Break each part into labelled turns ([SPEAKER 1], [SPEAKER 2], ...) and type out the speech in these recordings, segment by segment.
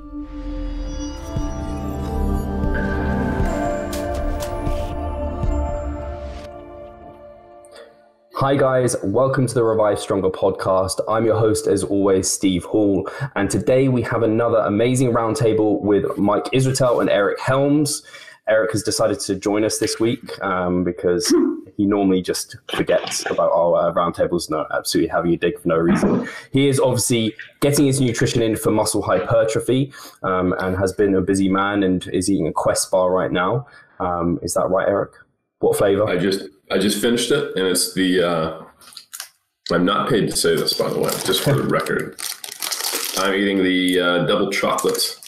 [SPEAKER 1] Hi guys, welcome to the Revive Stronger podcast. I'm your host as always, Steve Hall, and today we have another amazing roundtable with Mike Israetel and Eric Helms. Eric has decided to join us this week because he normally just forgets about our roundtables, absolutely having a dig for no reason. He is obviously getting his nutrition in for muscle hypertrophy and has been a busy man and is eating a Quest bar right now. Is that right, Eric? What flavor?
[SPEAKER 2] I just finished it, and it's the, I'm not paid to say this, by the way, just for the record. I'm eating the double chocolate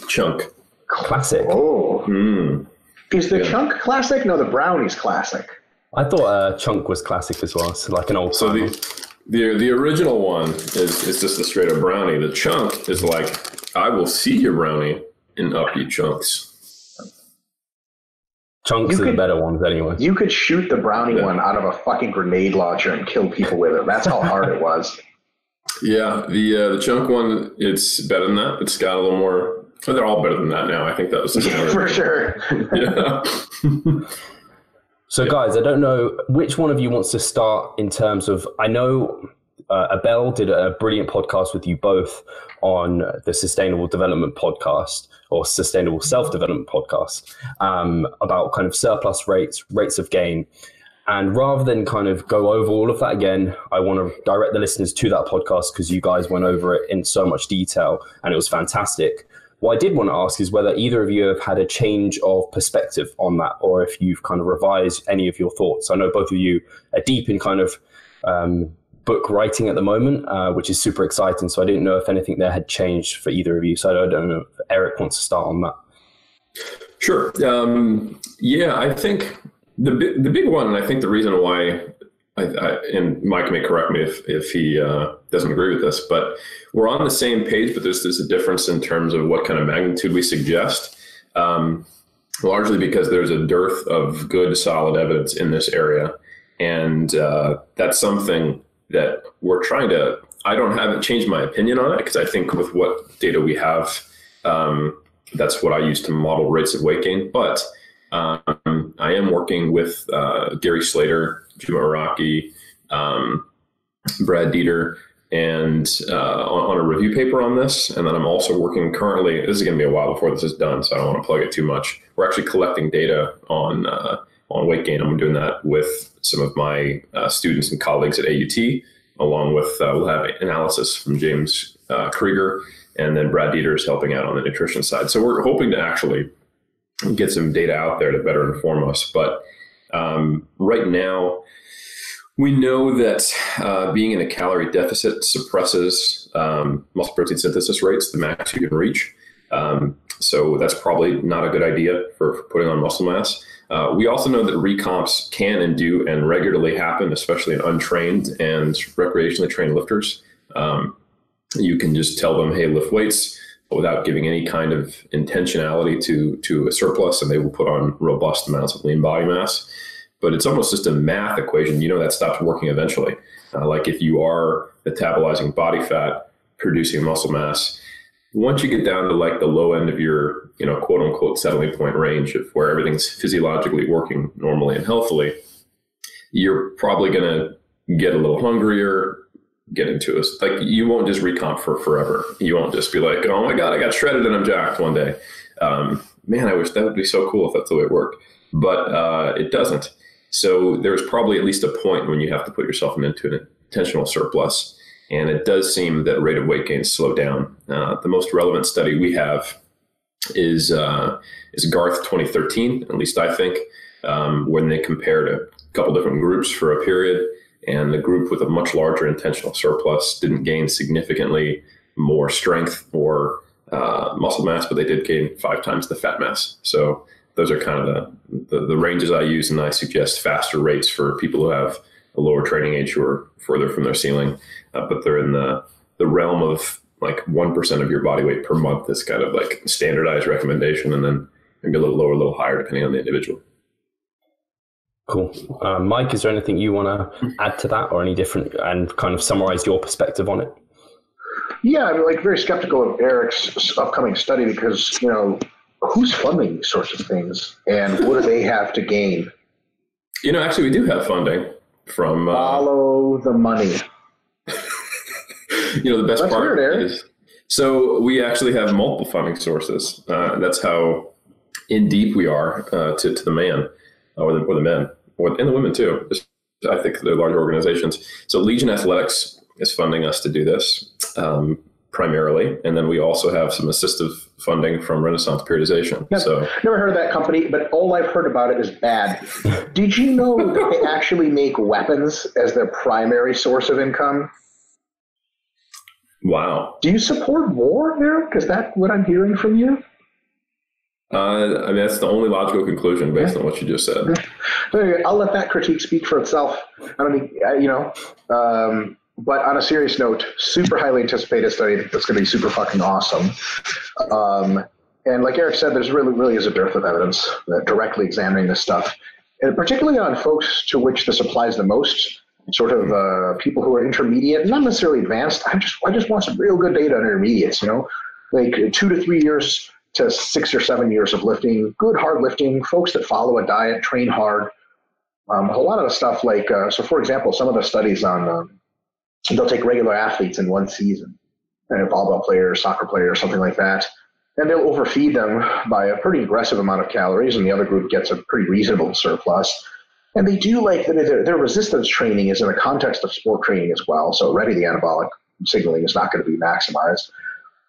[SPEAKER 2] chunk.
[SPEAKER 1] Classic.
[SPEAKER 3] Oh. Is the chunk classic? No, the brownie's classic.
[SPEAKER 1] I thought chunk was classic as well. So like an old
[SPEAKER 2] So the original one is just a straight up brownie. The chunk is like, I will see your brownie and up you chunks.
[SPEAKER 1] Chunks are the better ones anyway.
[SPEAKER 3] You could shoot the brownie one out of a fucking grenade launcher and kill people with it. That's how hard it was.
[SPEAKER 2] Yeah, the chunk one, it's better than that. It's got a little more. Well, they're all better than that now. I think that was the standard.
[SPEAKER 3] For sure.
[SPEAKER 2] Yeah.
[SPEAKER 1] So guys, I don't know which one of you wants to start in terms of, I know Abel did a brilliant podcast with you both on the Sustainable Development podcast or Sustainable Self-Development podcast about kind of surplus rates of gain. And rather than kind of go over all of that again, I want to direct the listeners to that podcast because you guys went over it in so much detail and it was fantastic. What I did want to ask is whether either of you have had a change of perspective on that or if you've kind of revised any of your thoughts. I know both of you are deep in kind of book writing at the moment, which is super exciting. So I didn't know if anything there had changed for either of you. So I don't know if Eric wants to start on that.
[SPEAKER 2] Sure. Yeah, I think the big one, and I think the reason why, and Mike may correct me if he doesn't agree with this, but we're on the same page, but there's a difference in terms of what kind of magnitude we suggest, largely because there's a dearth of good, solid evidence in this area. And that's something that we're trying to, I haven't changed my opinion on it because I think with what data we have, that's what I use to model rates of weight gain. But I am working with Gary Slater, Jim Araki, Brad Dieter, and on a review paper on this. And then I'm also working currently, this is going to be a while before this is done, so I don't want to plug it too much. We're actually collecting data on weight gain. I'm doing that with some of my students and colleagues at AUT, along with, we'll have analysis from James Krieger, and then Brad Dieter is helping out on the nutrition side. So we're hoping to actually get some data out there to better inform us. But right now, we know that being in a calorie deficit suppresses muscle protein synthesis rates, the max you can reach. So that's probably not a good idea for putting on muscle mass. We also know that recomps can and do and regularly happen, especially in untrained and recreationally trained lifters. You can just tell them, hey, lift weights without giving any kind of intentionality to a surplus, and they will put on robust amounts of lean body mass. But it's almost just a math equation. You know that stops working eventually. Like if you are metabolizing body fat, producing muscle mass, once you get down to like the low end of your, quote unquote settling point range of where everything's physiologically working normally and healthily, you're probably going to get a little hungrier, get into it. Like you won't just recomp for forever. You won't just be like, oh my God, I got shredded and I'm jacked one day. Man, I wish that would be so cool if that's the way it worked, but it doesn't. So there's probably at least a point when you have to put yourself into an intentional surplus. And it does seem that rate of weight gain slow down. The most relevant study we have is Garth 2013, at least I think, when they compared a couple different groups for a period. And the group with a much larger intentional surplus didn't gain significantly more strength or muscle mass, but they did gain 5 times the fat mass. So those are kind of the ranges I use, and I suggest faster rates for people who have a lower training age who are further from their ceiling, but they're in the realm of like 1% of your body weight per month is kind of like standardized recommendation, and then maybe a little lower, a little higher depending on the individual.
[SPEAKER 1] Cool. Mike, is there anything you want to add to that or any different and kind of summarize your perspective on it?
[SPEAKER 3] Yeah, I'm like very skeptical of Eric's upcoming study because, who's funding these sorts of things and what do they have to gain?
[SPEAKER 2] Actually, we do have funding from...
[SPEAKER 3] Follow the money.
[SPEAKER 2] The best
[SPEAKER 3] That's
[SPEAKER 2] part
[SPEAKER 3] weird, Eric.
[SPEAKER 2] is... So we actually have multiple funding sources. That's how in deep we are to the man, or the men, and the women too. I think they're larger organizations. So Legion Athletics is funding us to do this primarily, and then we also have some assistive funding from Renaissance Periodization.
[SPEAKER 3] Yep.
[SPEAKER 2] So
[SPEAKER 3] never heard of that company, but all I've heard about it is bad. Did you know that they actually make weapons as their primary source of income?
[SPEAKER 2] Wow.
[SPEAKER 3] Do you support war, Eric? Is that what I'm hearing from you?
[SPEAKER 2] That's the only logical conclusion based on what you just said.
[SPEAKER 3] Anyway, I'll let that critique speak for itself. I don't think, but on a serious note, super highly anticipated study that's going to be super fucking awesome. And like Eric said, there's really is a dearth of evidence directly examining this stuff, and particularly on folks to which this applies the most. Sort of people who are intermediate, not necessarily advanced. I just want some real good data on intermediates. Like 2 to 3 years to 6 or 7 years of lifting, good hard lifting, folks that follow a diet, train hard. A whole lot of the stuff like so. For example, some of the studies on they'll take regular athletes in one season, volleyball players, soccer players, something like that, and they'll overfeed them by a pretty aggressive amount of calories, and the other group gets a pretty reasonable surplus. And they do like their resistance training is in the context of sport training as well. So already the anabolic signaling is not going to be maximized.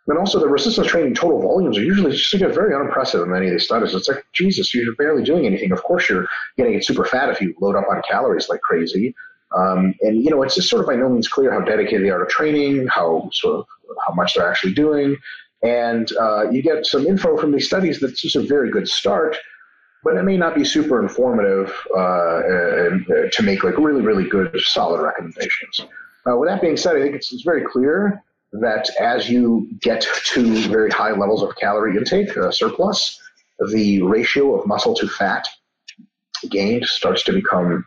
[SPEAKER 3] And also the resistance training total volumes are usually just very unimpressive in many of these studies. It's like, Jesus, you're barely doing anything. Of course you're going to get super fat if you load up on calories like crazy. And it's just sort of by no means clear how dedicated they are to training, how much they're actually doing. And you get some info from these studies that's just a very good start, but it may not be super informative to make like really good, solid recommendations. With that being said, I think it's very clear that as you get to very high levels of calorie intake, surplus, the ratio of muscle to fat gained starts to become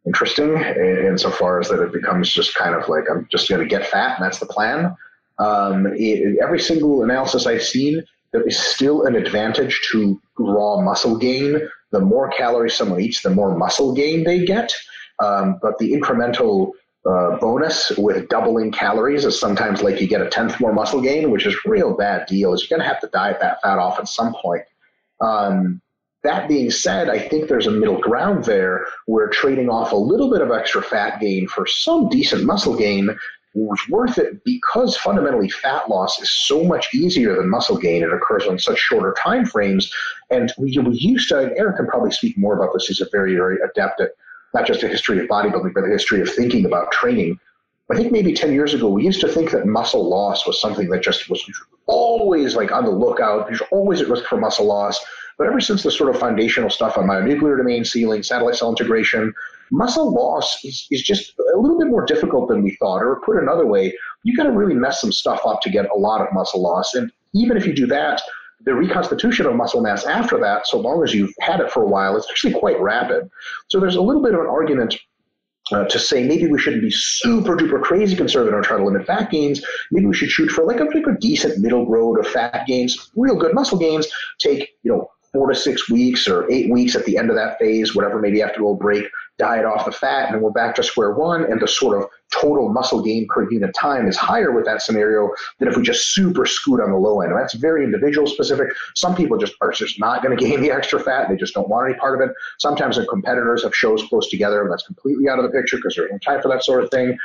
[SPEAKER 3] interesting insofar as that it becomes just kind of like, I'm just going to get fat and that's the plan. Every single analysis I've seen, there is still an advantage to raw muscle gain. The more calories someone eats, the more muscle gain they get. But the incremental bonus with doubling calories is sometimes like you get a 10th more muscle gain, which is a real bad deal. Is you're going to have to diet that fat off at some point. That being said, I think there's a middle ground there where trading off a little bit of extra fat gain for some decent muscle gain was worth it because fundamentally fat loss is so much easier than muscle gain. It occurs on such shorter time frames. And we used to, and Eric can probably speak more about this, he's a very, very adept at not just a history of bodybuilding, but a history of thinking about training. I think maybe 10 years ago, we used to think that muscle loss was something that just was always like on the lookout. You're always at risk for muscle loss. But ever since the sort of foundational stuff on myonuclear domain sealing, satellite cell integration, muscle loss is just a little bit more difficult than we thought. Or put another way, you got to really mess some stuff up to get a lot of muscle loss. And even if you do that, the reconstitution of muscle mass after that, so long as you've had it for a while, it's actually quite rapid. So there's a little bit of an argument to say maybe we shouldn't be super duper crazy conservative or try to limit fat gains. Maybe we should shoot for like a decent middle road of fat gains, real good muscle gains. Take 4 to 6 weeks or 8 weeks at the end of that phase, whatever, maybe after a little break, diet off the fat, and then we're back to square one, and the sort of total muscle gain per unit time is higher with that scenario than if we just super scoot on the low end. And that's very individual specific. Some people are just not going to gain the extra fat. They just don't want any part of it. Sometimes the competitors have shows close together, and that's completely out of the picture because there's no time for that sort of thing.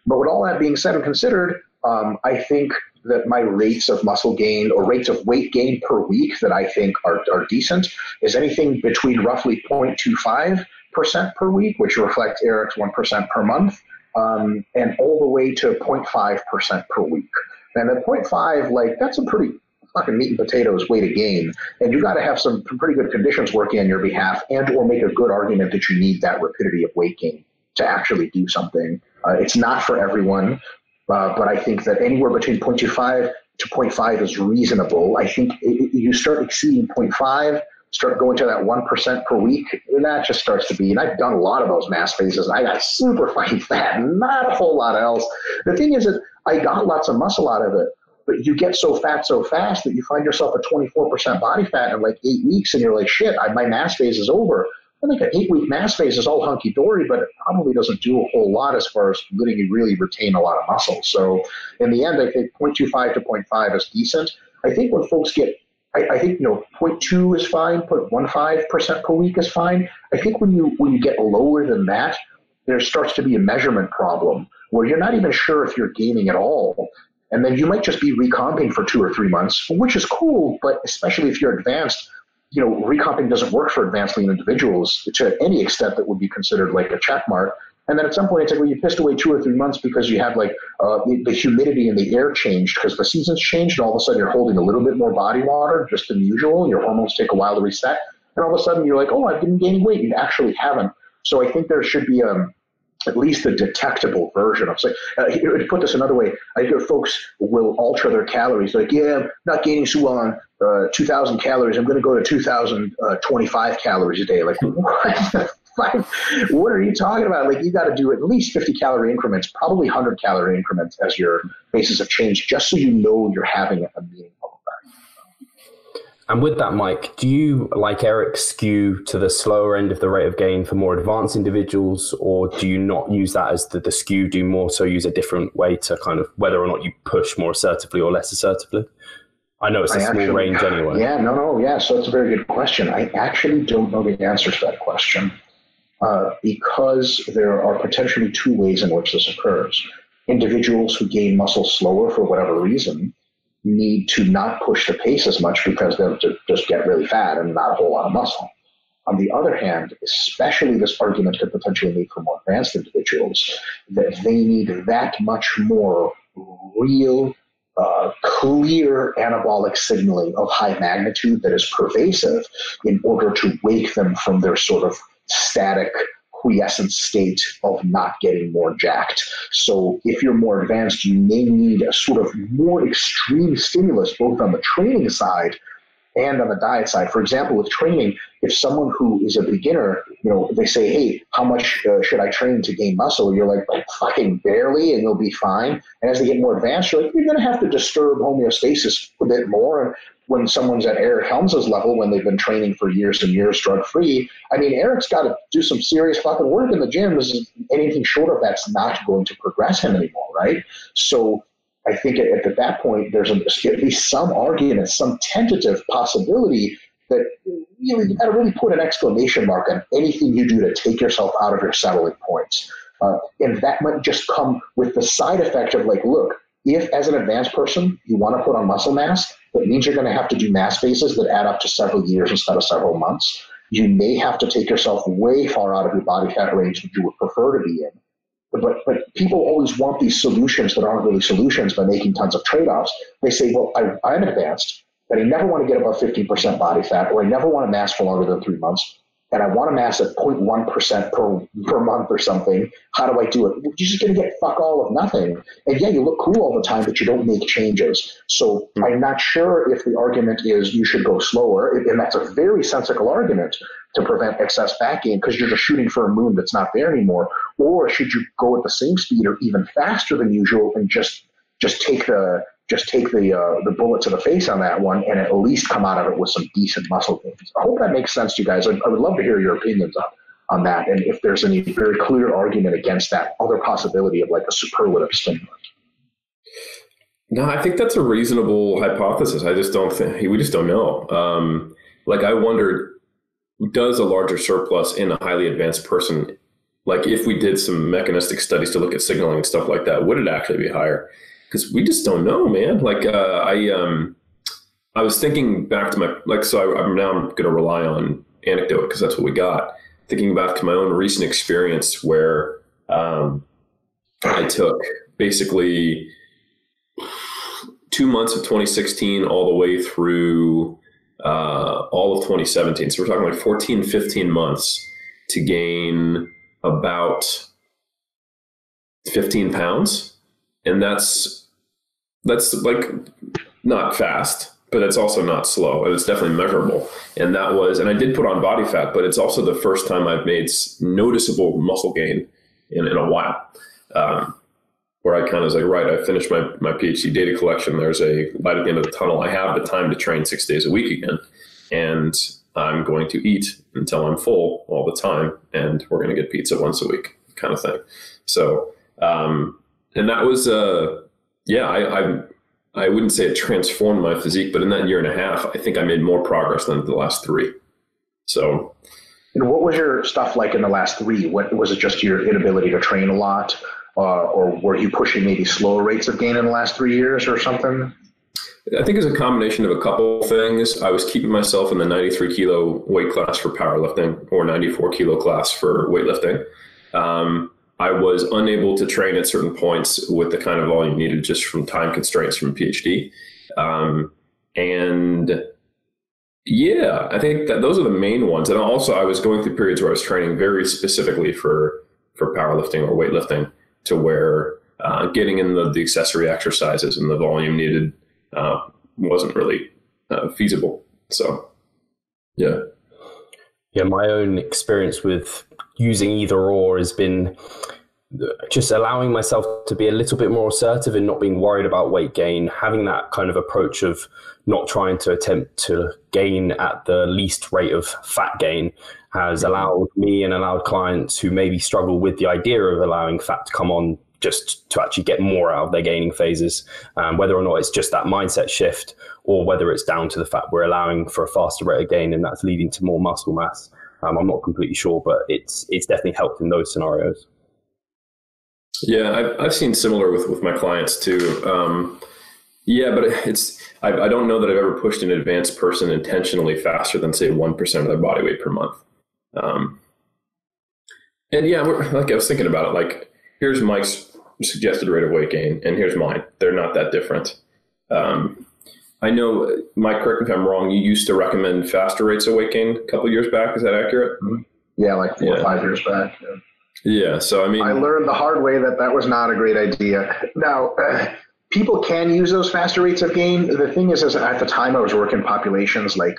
[SPEAKER 3] But with all that being said and considered, I think that my rates of muscle gain or rates of weight gain per week that I think are decent is anything between roughly 0.25% per week, which reflects Eric's 1% per month, and all the way to 0.5% per week. And at 0.5, that's a pretty fucking meat and potatoes way to gain. And you got to have some pretty good conditions working on your behalf and or make a good argument that you need that rapidity of weight gain to actually do something. It's not for everyone. But I think that anywhere between 0.25 to 0.5 is reasonable. I think you start exceeding 0.5, start going to that 1% per week, that just starts to be, and I've done a lot of those mass phases. I got super fucking fat, not a whole lot else. The thing is that I got lots of muscle out of it, but you get so fat so fast that you find yourself at 24% body fat in like 8 weeks, and you're like, shit, my mass phase is over. I think an 8-week mass phase is all hunky-dory, but it probably doesn't do a whole lot as far as letting you really retain a lot of muscle. So in the end, I think 0.25 to 0.5 is decent. I think when folks get, I think, 0.2 is fine, 0.15% per week is fine. I think when you get lower than that, there starts to be a measurement problem where you're not even sure if you're gaining at all. And then you might just be recomping for 2 or 3 months, which is cool, but especially if you're advanced, recomping doesn't work for advanced lean individuals to any extent that would be considered like a check mark. And then at some point, it's like, well, you pissed away 2 or 3 months because you had like the humidity in the air changed because the seasons changed, and all of a sudden you're holding a little bit more body water just than usual, and your hormones take a while to reset. And all of a sudden you're like, oh, I've been gaining weight. You actually haven't. So I think there should be at least a detectable version of, say, to put this another way, I hear folks will alter their calories. Like, yeah, I'm not gaining so well on 2,000 calories. I'm going to go to 2,025 calories a day. Like, what are you talking about? Like, you got to do at least 50 calorie increments, probably 100 calorie increments as your basis of change, just so you know you're having a meaningful effect.
[SPEAKER 1] And with that, Mike, do you, like Eric, skew to the slower end of the rate of gain for more advanced individuals, or do you not use that as the skew, do you more so use a different way to kind of whether or not you push more assertively or less assertively? I know it's a small range anyway.
[SPEAKER 3] Yeah, so it's a very good question. I actually don't know the answer to that question because there are potentially 2 ways in which this occurs. Individuals who gain muscle slower for whatever reason need to not push the pace as much because they'll just get really fat and not a whole lot of muscle. On the other hand, especially this argument could potentially make for more advanced individuals, that they need that much more real, clear anabolic signaling of high magnitude that is pervasive in order to wake them from their sort of static quiescent state of not getting more jacked. So if you're more advanced, you may need a sort of more extreme stimulus, both on the training side and on the diet side. For example, with training, if someone who is a beginner, they say, hey, how much should I train to gain muscle? You're like, fucking barely, and you'll be fine. And as they get more advanced, you're like, you're going to have to disturb homeostasis a bit more. And when someone's at Eric Helms' level, when they've been training for years and years drug-free, I mean, Eric's got to do some serious fucking work in the gym. Anything short of that's not going to progress him anymore, right? So I think at that point, there's at least some argument, some tentative possibility that you got to really put an exclamation mark on anything you do to take yourself out of your settling points. And that might just come with the side effect of like, look, if as an advanced person you want to put on muscle mass, that means you're going to have to do mass phases that add up to several years instead of several months. You may have to take yourself way far out of your body fat range that you would prefer to be in. But people always want these solutions that aren't really solutions by making tons of trade-offs. They say, well, I'm advanced, but I never want to get above 15% body fat, or I never want to mass for longer than 3 months, and I want to mass at 0.1% per month or something. How do I do it? You're just going to get fuck all of nothing. And yeah, you look cool all the time, but you don't make changes. So I'm not sure if the argument is you should go slower, and that's a very sensical argument to prevent excess fat gain because you're just shooting for a moon that's not there anymore. Or should you go at the same speed or even faster than usual and just take the bullet to the face on that one and at least come out of it with some decent muscle gains? I hope that makes sense to you guys. I would love to hear your opinions on that, and if there's any very clear argument against that other possibility of like a superlative stimulant.
[SPEAKER 2] No, I think that's a reasonable hypothesis. I just don't think we just don't know. Like I wondered, does a larger surplus in a highly advanced person, like if we did some mechanistic studies to look at signaling and stuff like that, would it actually be higher? Because we just don't know, man. Like I was thinking back to I'm going to rely on anecdote because that's what we got. Thinking back to my own recent experience where I took basically 2 months of 2016 all the way through all of 2017. So we're talking like 14, 15 months to gain about 15 pounds. And that's like not fast, but it's also not slow, and it's definitely measurable. And I did put on body fat, but it's also the first time I've made noticeable muscle gain in a while. Where I kind of was like, right, I finished my PhD data collection. There's a light at the end of the tunnel. I have the time to train 6 days a week again. And I'm going to eat until I'm full all the time. And we're going to get pizza once a week kind of thing. So, and that was, I wouldn't say it transformed my physique, but in that year and a half, I think I made more progress than the last 3. So.
[SPEAKER 3] And what was your stuff like in the last 3? What was it, just your inability to train a lot? Or were you pushing maybe slower rates of gain in the last 3 years or something?
[SPEAKER 2] I think it's a combination of a couple of things. I was keeping myself in the 93 kilo weight class for powerlifting or 94 kilo class for weightlifting. I was unable to train at certain points with the kind of volume needed just from time constraints from PhD. And yeah, I think that those are the main ones. And also I was going through periods where I was training very specifically for powerlifting or weightlifting, to where getting in the accessory exercises and the volume needed wasn't really feasible. So, yeah.
[SPEAKER 1] Yeah, my own experience with using either or has been just allowing myself to be a little bit more assertive and not being worried about weight gain, having that kind of approach of not trying to attempt to gain at the least rate of fat gain has allowed me and allowed clients who maybe struggle with the idea of allowing fat to come on just to actually get more out of their gaining phases, whether or not it's just that mindset shift or whether it's down to the fact we're allowing for a faster rate of gain and that's leading to more muscle mass. I'm not completely sure, but it's definitely helped in those scenarios.
[SPEAKER 2] Yeah, I've seen similar with my clients too. Yeah, but I don't know that I've ever pushed an advanced person intentionally faster than say 1% of their body weight per month. And yeah, like I was thinking about it, like here's Mike's suggested rate of weight gain, and here's mine. They're not that different. I know, Mike, correct me if I'm wrong, you used to recommend faster rates of weight gain a couple of years back. Is that accurate?
[SPEAKER 3] Yeah, like 4 or 5 years back.
[SPEAKER 2] Yeah, so I mean,
[SPEAKER 3] I learned the hard way that was not a great idea. Now, people can use those faster rates of gain. The thing is at the time I was working populations like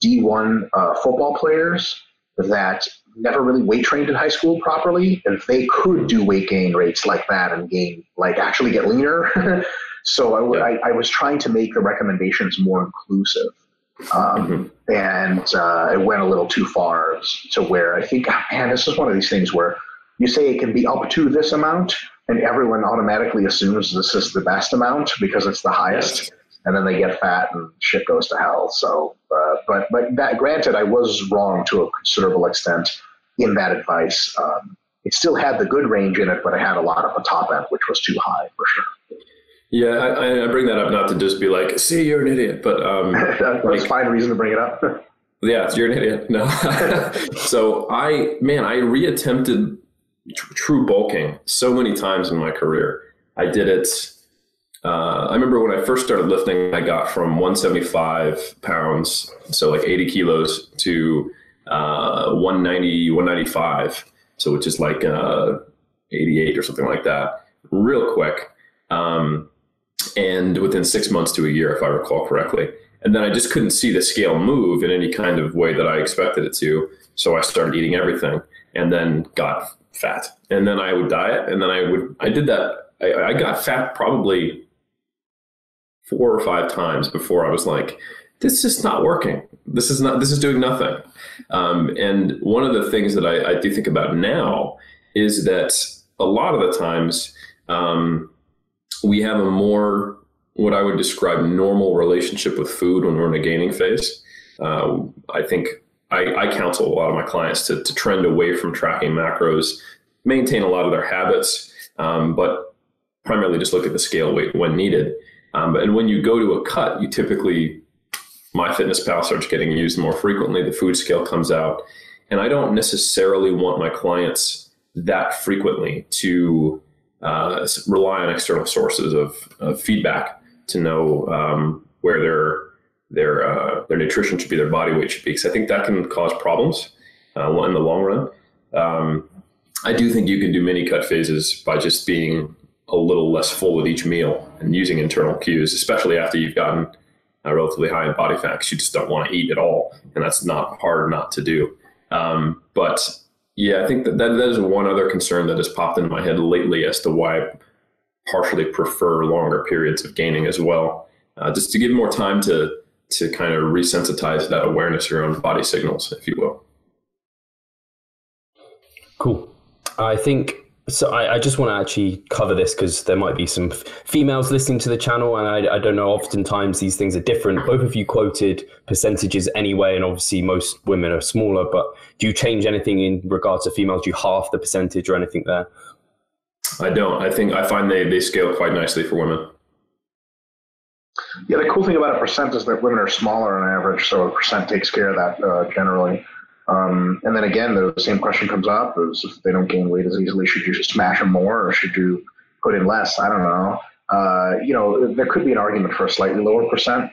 [SPEAKER 3] D1 football players that never really weight trained in high school properly, and they could do weight gain rates like that and gain, like actually get leaner. So I was trying to make the recommendations more inclusive. And it went a little too far to where I think, man, this is one of these things where you say it can be up to this amount and everyone automatically assumes this is the best amount because it's the highest. Yes. And then they get fat and shit goes to hell. So, but that, granted, I was wrong to a considerable extent in that advice. It still had the good range in it, but it had a lot of the top end, which was too high for sure.
[SPEAKER 2] Yeah, I bring that up not to just be like, see, you're an idiot, but
[SPEAKER 3] that's a fine reason to bring it up.
[SPEAKER 2] Yeah, you're an idiot. No. So I reattempted true bulking so many times in my career. I did it. I remember when I first started lifting, I got from 175 pounds, so like 80 kilos, to 190, 195, so which is like 88 or something like that, real quick. And within 6 months to a year, if I recall correctly. And then I just couldn't see the scale move in any kind of way that I expected it to. So I started eating everything and then got fat. And then I would diet. And then I did that. I got fat probably 4 or 5 times before I was like, this is not working. This is doing nothing. And one of the things that I do think about now is that a lot of the times, we have a more, what I would describe, normal relationship with food when we're in a gaining phase. I think I counsel a lot of my clients to trend away from tracking macros, maintain a lot of their habits, but primarily just look at the scale weight when needed. And when you go to a cut, you typically, MyFitnessPal starts getting used more frequently. The food scale comes out. And I don't necessarily want my clients that frequently to rely on external sources of feedback to know where their nutrition should be, their body weight should be, because I think that can cause problems in the long run. I do think you can do mini cut phases by just being a little less full with each meal and using internal cues, especially after you've gotten relatively high in body fat, 'cause you just don't want to eat at all. And that's not hard not to do. But yeah, I think that is one other concern that has popped into my head lately as to why I partially prefer longer periods of gaining as well. Just to give more time to kind of resensitize that awareness of your own body signals, if you will.
[SPEAKER 1] Cool. I think so. I just want to actually cover this because there might be some females listening to the channel, and I don't know, oftentimes these things are different. Both of you quoted percentages anyway, and obviously most women are smaller, but do you change anything in regards to females? Do you half the percentage or anything there?
[SPEAKER 2] I don't. I find they scale quite nicely for women.
[SPEAKER 3] Yeah, the cool thing about a percent is that women are smaller on average, so a percent takes care of that generally. And then again, the same question comes up: is if they don't gain weight as easily, should you just smash them more, or should you put in less? I don't know. There could be an argument for a slightly lower percent.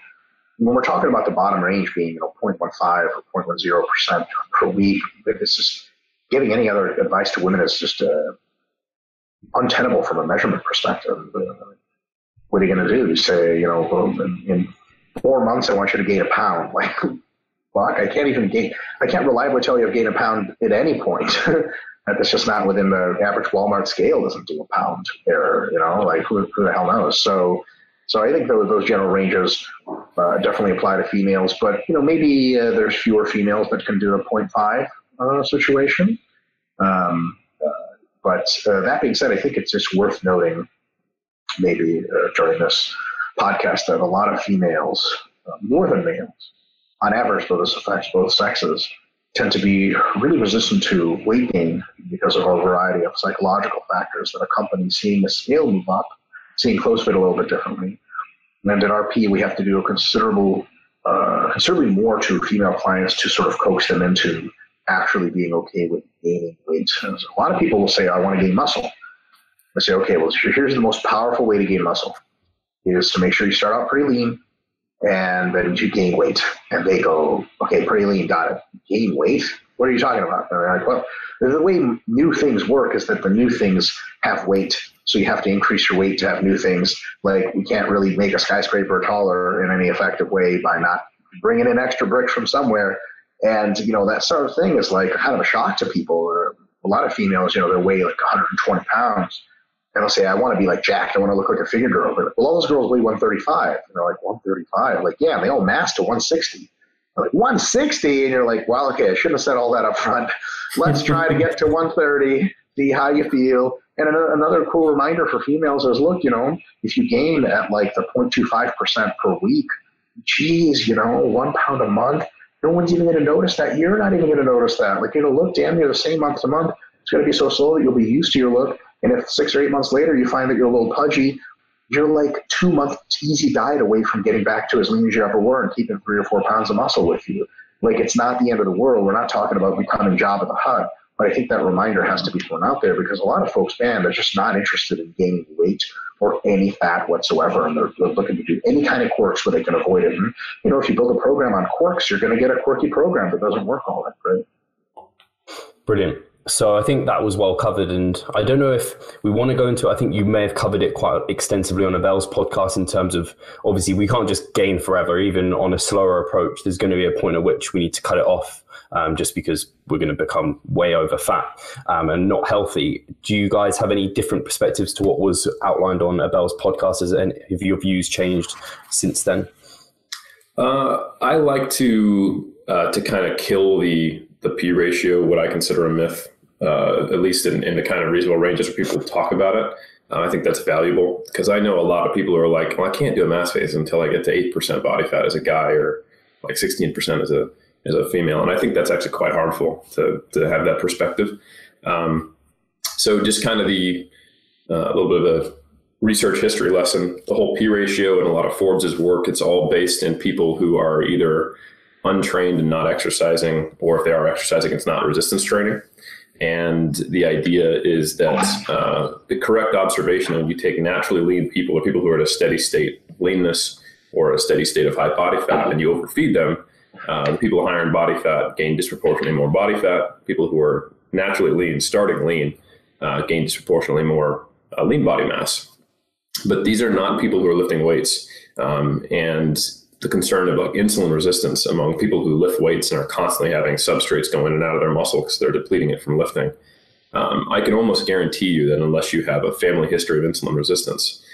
[SPEAKER 3] When we're talking about the bottom range being 0.15 or 0.10% per week, it's just giving any other advice to women is just untenable from a measurement perspective. What are you going to do? You say, in 4 months, I want you to gain a pound. Like, fuck, I can't reliably tell you I've gained a pound at any point. That's just not within the average Walmart scale. Doesn't do a pound error, like who the hell knows? So I think those general ranges definitely apply to females, but maybe there's fewer females that can do a 0.5 situation. But that being said, I think it's just worth noting maybe during this podcast that a lot of females, more than males, on average, though this affects both sexes, tend to be really resistant to weight gain because of a variety of psychological factors that accompany seeing the scale move up, seeing close fit a little bit differently. And at RP, we have to do a considerably more to female clients to sort of coax them into actually being okay with gaining weight. And so a lot of people will say, I want to gain muscle. I say, okay, well, here's the most powerful way to gain muscle is to make sure you start out pretty lean and then you gain weight. And they go, okay, pretty lean, got it. Gain weight? What are you talking about? And they're like, well, the way new things work is that the new things have weight. So you have to increase your weight to have new things. Like we can't really make a skyscraper taller in any effective way by not bringing in extra bricks from somewhere. And, that sort of thing is like kind of a shock to people. A lot of females, they weigh like 120 pounds. And they'll say, I want to be like jacked. I want to look like a figure girl. But well, all those girls weigh 135. And they're like, 135? Like, yeah, and they all mass to 160. They're like, 160? And you're like, well, okay, I shouldn't have said all that up front. Let's try to get to 130, see how you feel. And another cool reminder for females is, look, if you gain at like the 0.25% per week, geez, 1 pound a month, no one's even going to notice that. You're not even going to notice that. Like, it'll look damn near the same month to month. It's going to be so slow that you'll be used to your look. And if 6 or 8 months later you find that you're a little pudgy, you're like 2 months easy diet away from getting back to as lean as you ever were and keeping 3 or 4 pounds of muscle with you. Like, it's not the end of the world. We're not talking about becoming Jabba the Hutt. But I think that reminder has to be thrown out there because a lot of folks, man, they're just not interested in gaining weight or any fat whatsoever. And they're looking to do any kind of quirks where they can avoid it. And, if you build a program on quirks, you're going to get a quirky program that doesn't work all that great.
[SPEAKER 1] Brilliant. So I think that was well covered. And I don't know if we want to go into, I think you may have covered it quite extensively on Abel's podcast in terms of, obviously, we can't just gain forever. Even on a slower approach, there's going to be a point at which we need to cut it off just because we're going to become way over fat and not healthy. Do you guys have any different perspectives to what was outlined on Abel's podcast? Have your views changed since then?
[SPEAKER 2] I like to kind of kill the P ratio, what I consider a myth, at least in the kind of reasonable ranges where people talk about it. I think that's valuable because I know a lot of people who are like, well, I can't do a mass phase until I get to 8% body fat as a guy or like 16% as a female. And I think that's actually quite harmful to have that perspective. So just kind of a little bit of a research history lesson, the whole P ratio and a lot of Forbes's work, it's all based in people who are either untrained and not exercising, or if they are exercising, it's not resistance training. And the idea is that the correct observation when you take naturally lean people or people who are at a steady state of leanness or a steady state of high body fat and you overfeed them, the people higher in body fat gain disproportionately more body fat. People who are naturally lean, starting lean, gain disproportionately more lean body mass. But these are not people who are lifting weights. And the concern about insulin resistance among people who lift weights and are constantly having substrates go in and out of their muscle because they're depleting it from lifting. I can almost guarantee you that unless you have a family history of insulin resistance,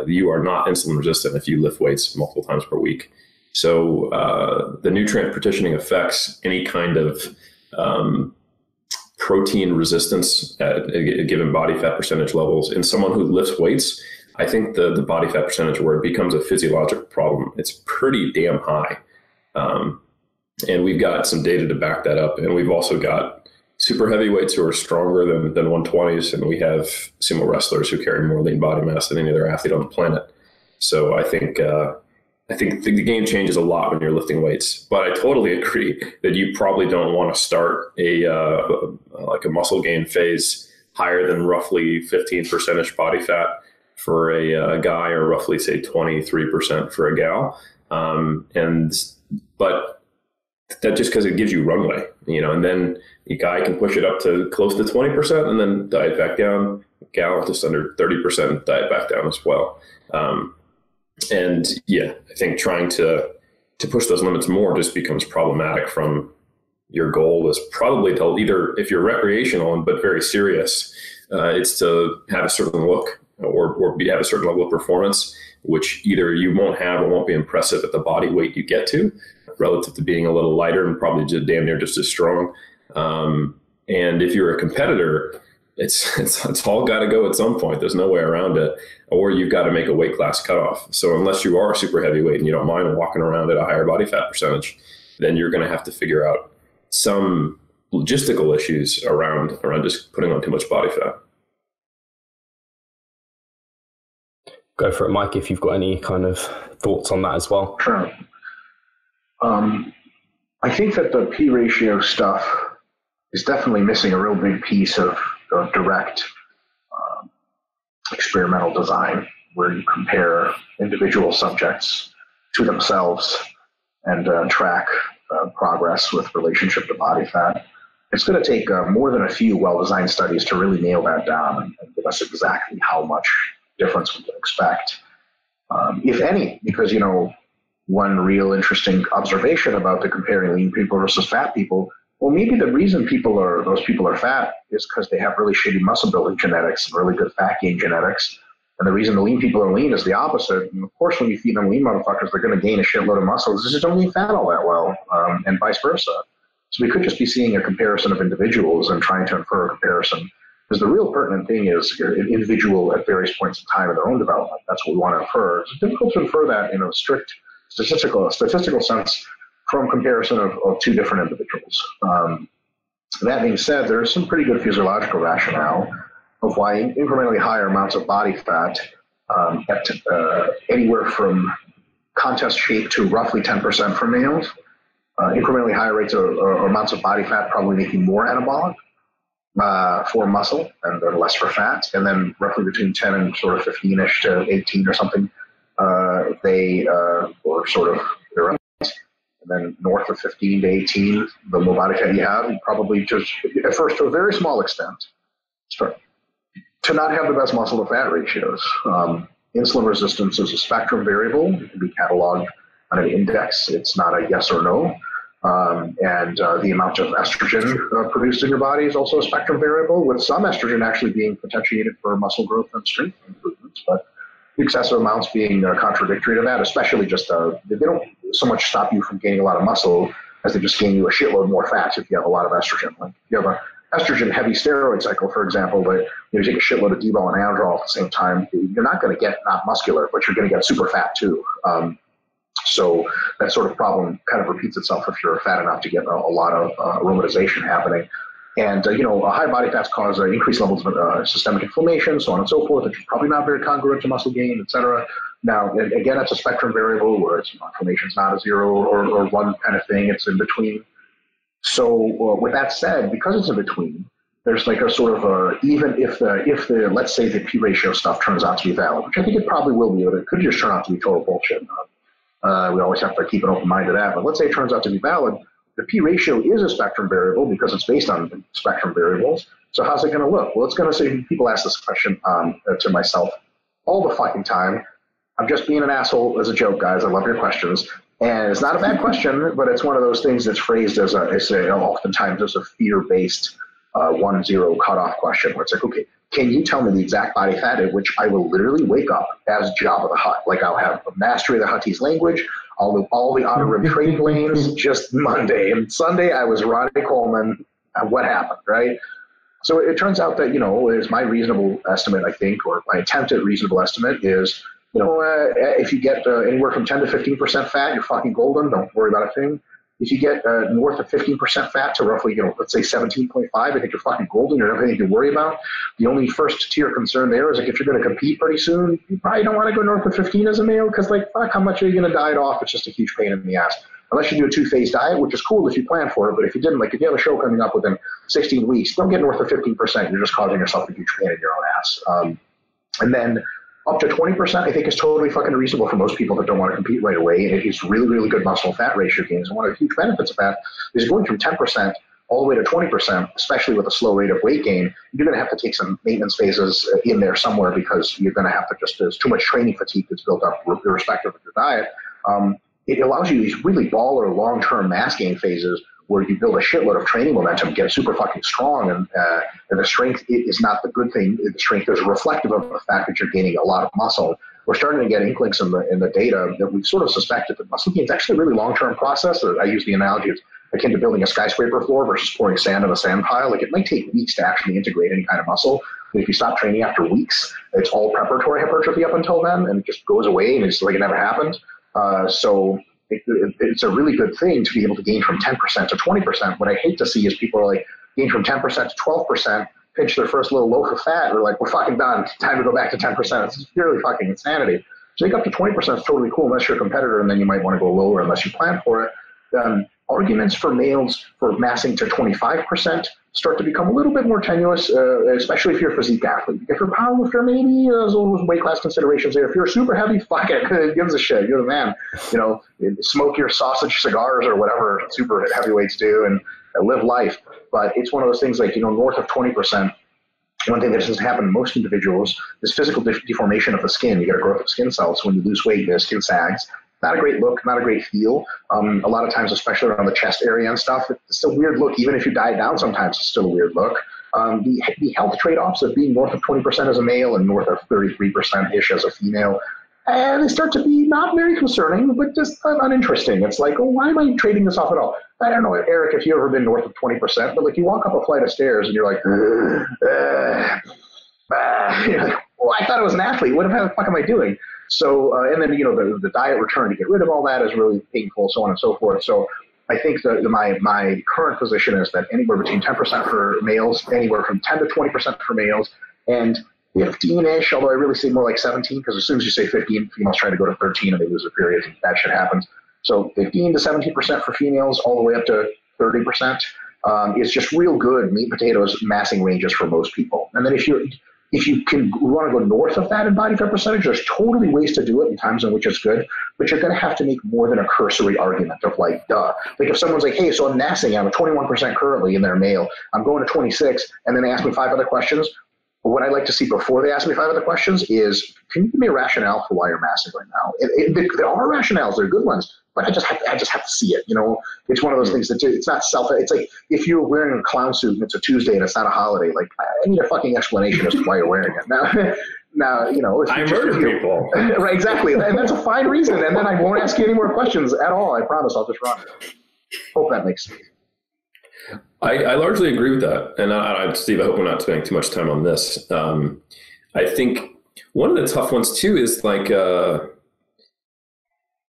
[SPEAKER 2] you are not insulin resistant if you lift weights multiple times per week. So the nutrient partitioning affects any kind of protein resistance at given body fat percentage levels. In someone who lifts weights, I think the body fat percentage where it becomes a physiological problem, it's pretty damn high. And we've got some data to back that up. And we've also got super heavyweights who are stronger than 120s. And we have sumo wrestlers who carry more lean body mass than any other athlete on the planet. So I think the game changes a lot when you're lifting weights, but I totally agree that you probably don't want to start like a muscle gain phase higher than roughly 15% body fat for a guy, or roughly say 23% for a gal. But that just because it gives you runway, and then the guy can push it up to close to 20% and then diet back down. Gal just under 30%, diet back down as well. And yeah, I think trying to push those limits more just becomes problematic from your goal is probably to either, if you're recreational but very serious, it's to have a certain look or have a certain level of performance, which either you won't have or won't be impressive at the body weight you get to relative to being a little lighter and probably just damn near just as strong. And if you're a competitor, it's all got to go at some point. There's no way around it. Or you've got to make a weight class cutoff. So unless you are super heavyweight and you don't mind walking around at a higher body fat percentage, then you're going to have to figure out some logistical issues around just putting on too much body fat.
[SPEAKER 1] Go for it, Mike, if you've got any kind of thoughts on that as well.
[SPEAKER 3] Sure. I think that the P ratio stuff is definitely missing a real big piece of direct experimental design, where you compare individual subjects to themselves and track progress with relationship to body fat. It's going to take more than a few well-designed studies to really nail that down and give us exactly how much difference we can expect, if any, because, one real interesting observation about the comparing lean people versus fat people, well, maybe the reason those people are fat is because they have really shitty muscle building genetics and really good fat gain genetics. And the reason the lean people are lean is the opposite. And of course, when you feed them lean motherfuckers, they're going to gain a shitload of muscle. They just don't lean fat all that well, and vice versa. So we could just be seeing a comparison of individuals and trying to infer a comparison. Because the real pertinent thing is an individual at various points in time in their own development. That's what we want to infer. It's difficult to infer that in a strict statistical sense from comparison of two different individuals. That being said, there is some pretty good physiological rationale of why incrementally higher amounts of body fat at anywhere from contest shape to roughly 10% for males, incrementally higher rates or amounts of body fat probably making more anabolic for muscle and less for fat, and then roughly between 10 and sort of 15-ish to 18 or something, they were sort of their own. And then north of 15 to 18, the more body fat you have, you probably just, at first to a very small extent, start to not have the best muscle to fat ratios. Insulin resistance is a spectrum variable. It can be cataloged on an index. It's not a yes or no. And the amount of estrogen produced in your body is also a spectrum variable, with some estrogen actually being potentiated for muscle growth and strength improvements, but excessive amounts being contradictory to that, especially just they don't so much stop you from gaining a lot of muscle as they just gain you a shitload more fat if you have a lot of estrogen. Like if you have a estrogen-heavy steroid cycle, for example, but you take a shitload of Debol and Androl at the same time, you're not going to get not muscular, but you're going to get super fat too. So that sort of problem kind of repeats itself if you're fat enough to get a lot of aromatization happening. And, high body fats cause increased levels of systemic inflammation, so on and so forth, which is probably not very congruent to muscle gain, et cetera. Now, again, it's a spectrum variable where inflammation is not a 0 or 1 kind of thing. It's in between. So with that said, because it's in between, there's like a sort of even if the let's say the P ratio stuff turns out to be valid, which I think it probably will be, but it could just turn out to be total bullshit. We always have to keep an open mind to that. But let's say it turns out to be valid. The P ratio is a spectrum variable because it's based on spectrum variables. So how's it going to look? Well, it's going to say, people ask this question to myself all the fucking time. I'm just being an asshole as a joke, guys. I love your questions. And it's not a bad question, but it's one of those things that's phrased as oftentimes as a fear-based 1-0 cutoff question, where it's like, okay, can you tell me the exact body fat at which I will literally wake up as Jabba the Hutt? Like, I'll have a mastery of the Huttese language, all the honorary trade lanes, just Monday. And Sunday, I was Ronnie Coleman. What happened, right? So it turns out that, is my reasonable estimate, I think, or my attempt at reasonable estimate is, if you get anywhere from 10 to 15% fat, you're fucking golden. Don't worry about a thing. If you get north of 15% fat to roughly, let's say 17.5, I think you're fucking golden. You're nothing to worry about. The only first tier concern there is, like, if you're going to compete pretty soon, you probably don't want to go north of 15 as a male, because, like, fuck, how much are you going to diet off? It's just a huge pain in the ass. Unless you do a 2-phase diet, which is cool if you plan for it, but if you didn't, like, if you have a show coming up within 16 weeks, don't get north of 15%. You're just causing yourself a huge pain in your own ass. And then up to 20%, I think, is totally fucking reasonable for most people that don't want to compete right away. And it's really, really good muscle fat ratio gains. And one of the huge benefits of that is going from 10% all the way to 20%, especially with a slow rate of weight gain. You're going to have to take some maintenance phases in there somewhere, because you're going to have to there's too much training fatigue that's built up irrespective of your diet. It allows you these really baller long-term mass gain phases where you build a shitload of training momentum, get super fucking strong, and the strength is not the good thing. The strength is reflective of the fact that you're gaining a lot of muscle. We're starting to get inklings in the data that we've sort of suspected that muscle gain is actually a really long-term process. I use the analogy of akin to building a skyscraper floor versus pouring sand in a sand pile. Like, it might take weeks to actually integrate any kind of muscle. But if you stop training after weeks, it's all preparatory hypertrophy up until then, and it just goes away, and it's like it never happened. So it's a really good thing to be able to gain from 10% to 20%. What I hate to see is people are like, gain from 10% to 12%, pinch their first little loaf of fat, they're like, we're fucking done. Time to go back to 10%. It's purely fucking insanity. So you get up to 20% is totally cool unless you're a competitor, and then you might want to go lower unless you plan for it. Arguments for males for massing to 25% start to become a little bit more tenuous, especially if you're a physique athlete. If you're a powerlifter, maybe there's those weight class considerations there. If you're super heavy, fuck it. Who gives a shit? You're the man. Smoke your sausage cigars or whatever super heavyweights do, and live life. But it's one of those things, like, north of 20%. One thing that doesn't happen to most individuals is physical deformation of the skin. You get a growth of skin cells. So when you lose weight, the skin sags. Not a great look, not a great feel. A lot of times, especially around the chest area and stuff, it's a weird look. Even if you diet down, sometimes it's still a weird look. The health trade-offs of being north of 20% as a male and north of 33%-ish as a female, they start to be not very concerning, but just uninteresting. It's like, why am I trading this off at all? I don't know, Eric, if you've ever been north of 20%, but like, you walk up a flight of stairs and you're like, you're like, well, I thought I was an athlete. What the fuck am I doing? So, and then, the diet return to get rid of all that is really painful, so on and so forth. So I think that my current position is that anywhere between 10% for males, anywhere from 10 to 20% for males, and 15-ish, although I really say more like 17, because as soon as you say 15, females try to go to 13 and they lose their periods, and that shit happens. So 15 to 17% for females, all the way up to 30% is just real good meat potatoes massing ranges for most people. And then if you can want to go north of that in body fat percentage, there's totally ways to do it in times in which it's good, but you're going to have to make more than a cursory argument of like, duh. Like, if someone's like, hey, so I'm massing, I'm at 21% currently and they're male, I'm going to 26, and then they ask me 5 other questions. But what I like to see before they ask me 5 other questions is, can you give me a rationale for why you're massing right now? There are rationales, they're good ones, but I just have to see it. It's one of those things that it's not it's like if you're wearing a clown suit and it's a Tuesday and it's not a holiday, like, I need a fucking explanation as to why you're wearing it. Now,
[SPEAKER 2] I murder people.
[SPEAKER 3] Right, exactly. And that's a fine reason. And then I won't ask you any more questions at all. I promise. I'll just run. Hope that makes sense.
[SPEAKER 2] I largely agree with that. And Steve, I hope we're not spending too much time on this. I think one of the tough ones too is like,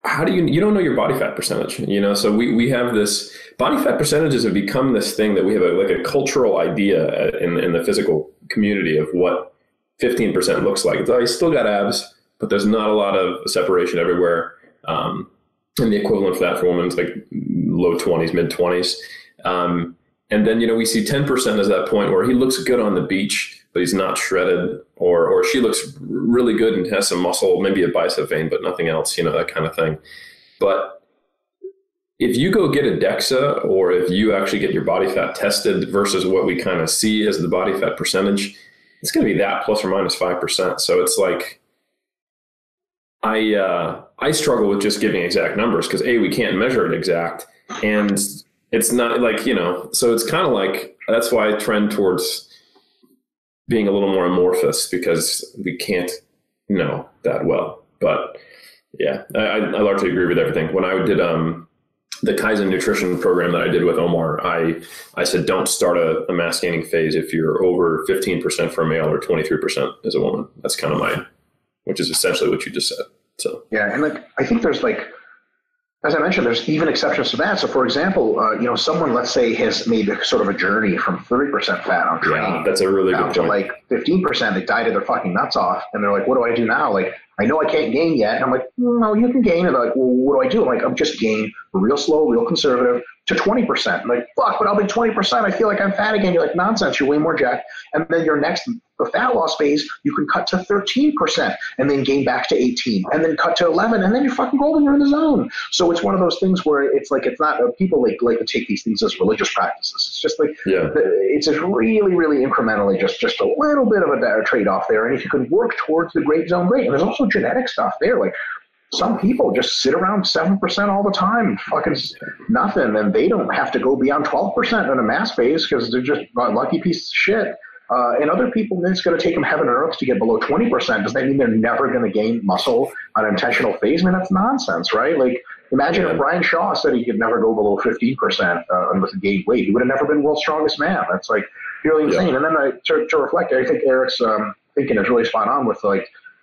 [SPEAKER 2] how do you don't know your body fat percentage, So we have this body fat percentages have become this thing that we have a cultural idea in the physical community of what 15% looks like. It's, you still got abs, but there's not a lot of separation everywhere. And the equivalent for that for women is like low 20s, mid 20s. And then, we see 10% as that point where he looks good on the beach, but he's not shredded, or she looks really good and has some muscle, maybe a bicep vein, but nothing else, that kind of thing. But if you go get a DEXA, or if you actually get your body fat tested versus what we kind of see as the body fat percentage, it's going to be that plus or minus 5%. So it's like, I struggle with just giving exact numbers because we can't measure it exact, and it's not like, so it's kind of like, that's why I trend towards being a little more amorphous, because we can't know that well. But yeah, I largely agree with everything. When I did the Kaizen nutrition program that I did with Omar, I said, don't start a mass gaining phase if you're over 15% for a male or 23% as a woman. That's kind of which is essentially what you just said. So
[SPEAKER 3] yeah, and I think there's as I mentioned, there's even exceptions to that. So, for example, someone, let's say, has made sort of a journey from 30% fat on training.
[SPEAKER 2] Yeah, that's a really good point.
[SPEAKER 3] To 15%. They dieted their fucking nuts off, and they're like, "What do I do now? I know I can't gain yet." And I'm like, "No, you can gain." And they're like, "Well, what do I do?" I'm like, "I'm just gain real slow, real conservative to 20%." I'm like, "Fuck, but I'll be 20%. I feel like I'm fat again." You're like, "Nonsense. You're way more jacked." And then your next the fat loss phase, you can cut to 13% and then gain back to 18 and then cut to 11, and then you're fucking golden. You're in the zone. So it's one of those things where it's not people like to take these things as religious practices. It's just it's just really, really incrementally just a little bit of a trade-off there. And if you can work towards the great zone, great. And there's also genetic stuff there. Some people just sit around 7% all the time, fucking nothing, and they don't have to go beyond 12% in a mass phase because they're just a lucky piece of shit. And other people, it's going to take them heaven and earth to get below 20%. Does that mean they're never going to gain muscle on intentional phase? That's nonsense, right? Imagine if Brian Shaw said he could never go below 15% with gained weight. He would have never been world's strongest man. That's really insane. Yeah. And then to reflect, I think Eric's thinking is really spot on with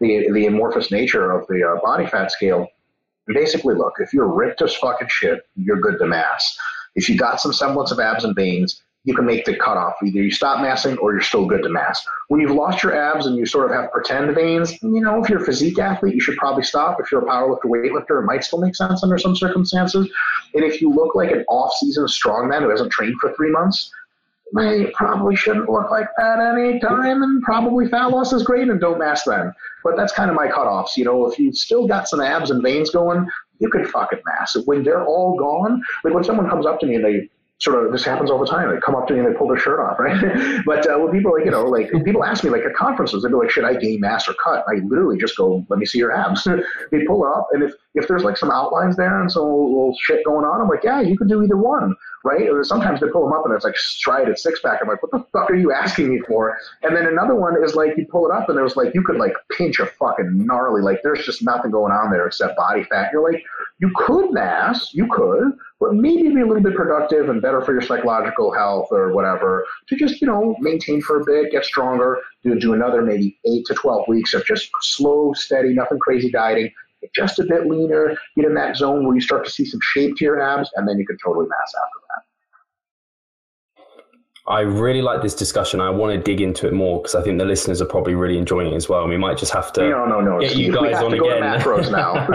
[SPEAKER 3] the amorphous nature of the body fat scale. Basically, look, if you're ripped as fucking shit, you're good to mass. If you got some semblance of abs and veins, you can make the cutoff. Either you stop massing or you're still good to mass. When you've lost your abs and you sort of have pretend veins, if you're a physique athlete, you should probably stop. If you're a powerlifter, weightlifter, it might still make sense under some circumstances. And if you look like an off-season strongman who hasn't trained for 3 months, you probably shouldn't look like that any time, and probably fat loss is great and don't mass then. But that's kind of my cutoffs. If you still got some abs and veins going, you can fucking mass. When they're all gone, when someone comes up to me and they this happens all the time. They come up to me and they pull their shirt off, right? But when people people ask me at conferences, they'd be like, should I gain mass or cut? I literally just go, let me see your abs. They pull it up, and if there's some outlines there and some little shit going on, I'm like, yeah, you can do either one, right? Or sometimes they pull them up and it's striated six pack. I'm like, what the fuck are you asking me for? And then another one is you pull it up and there's you could pinch a fucking gnarly, there's just nothing going on there except body fat. You're like, you could mass, but maybe be a little bit productive and better for your psychological health or whatever to just, maintain for a bit, get stronger, do another maybe 8 to 12 weeks of just slow, steady, nothing crazy dieting, get just a bit leaner, get in that zone where you start to see some shape to your abs, and then you can totally mass after that.
[SPEAKER 1] I really like this discussion. I want to dig into it more because I think the listeners are probably really enjoying it as well. We might just have to get you guys on again.
[SPEAKER 3] Macros now.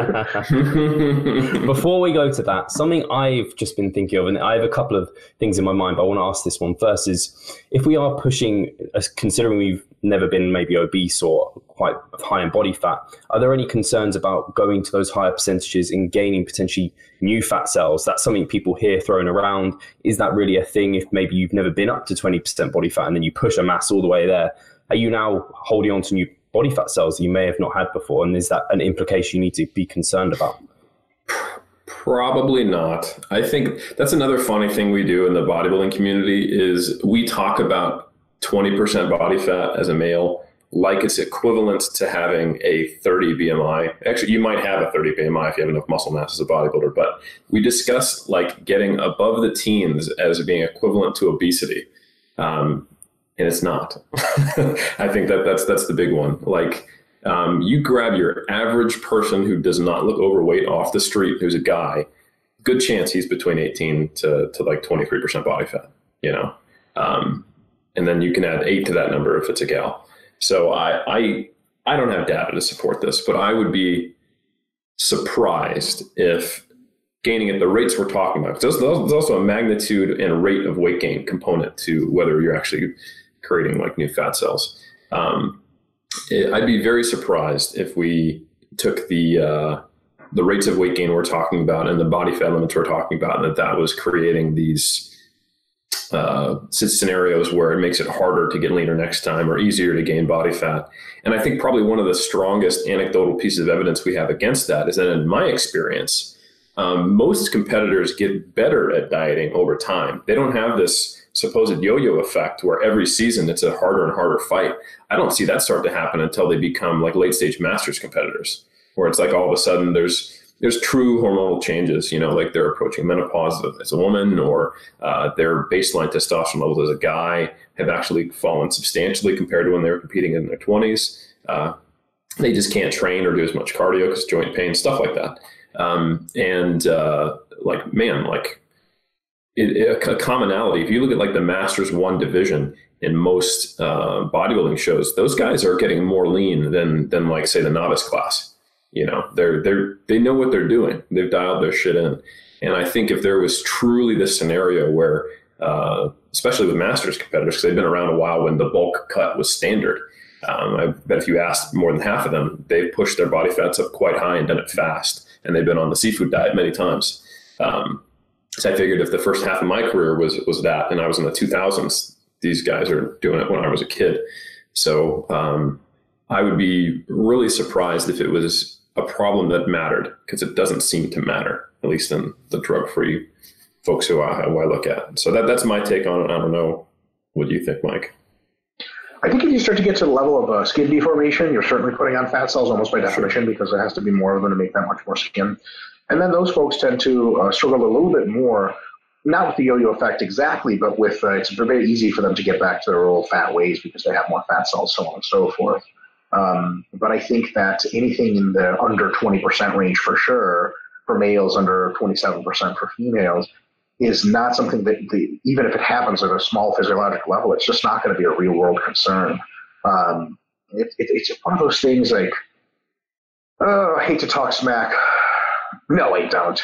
[SPEAKER 1] Before we go to that, something I've just been thinking of, and I have a couple of things in my mind, but I want to ask this one first, is if we are pushing, considering we've never been maybe obese or quite high in body fat, are there any concerns about going to those higher percentages and gaining potentially new fat cells? That's something people hear thrown around. Is that really a thing if maybe you've never been up to 20% body fat and then you push a mass all the way there? Are you now holding on to new body fat cells that you may have not had before? And is that an implication you need to be concerned about?
[SPEAKER 2] Probably not. I think that's another funny thing we do in the bodybuilding community is we talk about 20% body fat as a male like it's equivalent to having a 30 BMI. Actually, you might have a 30 BMI if you have enough muscle mass as a bodybuilder, but we discuss getting above the teens as being equivalent to obesity. And it's not. I think that's the big one. You grab your average person who does not look overweight off the street, who's a guy, good chance he's between 18 to 23% body fat, and then you can add 8 to that number if it's a gal. So I don't have data to support this, but I would be surprised if gaining at the rates we're talking about, because there's also a magnitude and rate of weight gain component to whether you're actually creating new fat cells. I'd be very surprised if we took the rates of weight gain we're talking about and the body fat limits we're talking about, and that was creating these scenarios where it makes it harder to get leaner next time or easier to gain body fat. And I think probably one of the strongest anecdotal pieces of evidence we have against that is that in my experience, most competitors get better at dieting over time. They don't have this supposed yo-yo effect where every season it's a harder and harder fight. I don't see that start to happen until they become like late stage masters competitors, where it's like all of a sudden there's true hormonal changes, like they're approaching menopause as a woman, or their baseline testosterone levels as a guy have actually fallen substantially compared to when they were competing in their 20s. They just can't train or do as much cardio because joint pain, stuff like that. A commonality, if you look at like the Masters 1 division in most bodybuilding shows, those guys are getting more lean than like, say, the novice class. They know what they're doing. They've dialed their shit in. And I think if there was truly this scenario where, especially with Masters competitors, because they've been around a while when the bulk cut was standard, I bet if you asked more than half of them, they've pushed their body fats up quite high and done it fast. And they've been on the seafood diet many times. So I figured if the first half of my career was that, and I was in the 2000s, these guys are doing it when I was a kid. So I would be really surprised if it was a problem that mattered, because it doesn't seem to matter, at least in the drug-free folks who I look at. So that's my take on it. I don't know. What do you think, Mike?
[SPEAKER 3] I think if you start to get to the level of skin deformation, you're certainly putting on fat cells almost by definition, because there has to be more of them to make that much more skin. And then those folks tend to struggle a little bit more, not with the yo-yo effect exactly, but with it's very easy for them to get back to their old fat ways because they have more fat cells, so on and so forth. But I think that anything in the under 20% range for sure, for males, under 27% for females, is not something that, even if it happens at a small physiological level, it's just not going to be a real world concern. It's one of those things like, oh, I hate to talk smack. No, I don't.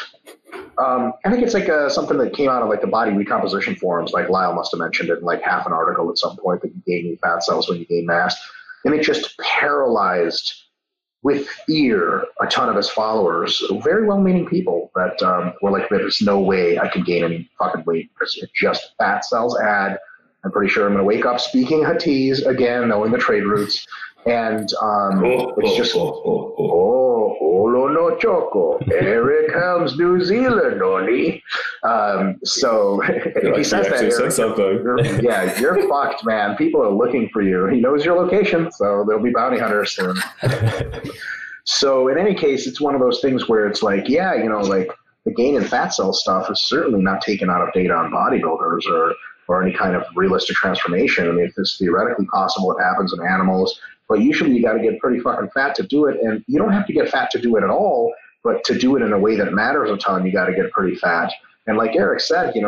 [SPEAKER 3] I think it's like something that came out of like the body recomposition forums, like Lyle must have mentioned it in like half an article at some point, that you gain new fat cells when you gain mass. And it just paralyzed with fear a ton of his followers, very well-meaning people that were like, there's no way I can gain any fucking weight because it's just fat cells add. I'm pretty sure I'm going to wake up speaking Hatties again, knowing the trade routes. And it's just, no choco. Eric Helms, New Zealand, Noni. So if he says that, Eric, you're fucked, man. People are looking for you. He knows your location, so there'll be bounty hunters soon. So in any case, it's one of those things where it's like, like the gain in fat cell stuff is certainly not taken out of data on bodybuilders or any kind of realistic transformation. I mean, if it's theoretically possible, it happens in animals. But usually you got to get pretty fucking fat to do it. And you don't have to get fat to do it at all, but to do it in a way that matters a ton, you got to get pretty fat. And like Eric said, I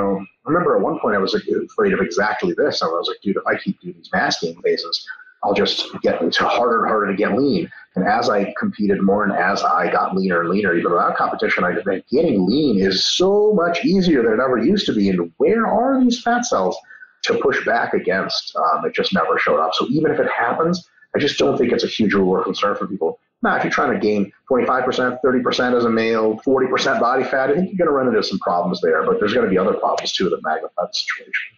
[SPEAKER 3] remember at one point I was afraid of exactly this. I was like, dude, if I keep doing these mass gain phases, I'll just get harder and harder to get lean. And as I competed more and as I got leaner and leaner, even without competition, I think getting lean is so much easier than it ever used to be. And where are these fat cells to push back against? It just never showed up. So even if it happens, I just don't think it's a huge reward concern for people. Now, if you're trying to gain 25%, 30% as a male, 40% body fat, I think you're going to run into some problems there, but there's going to be other problems too that magnify the situation.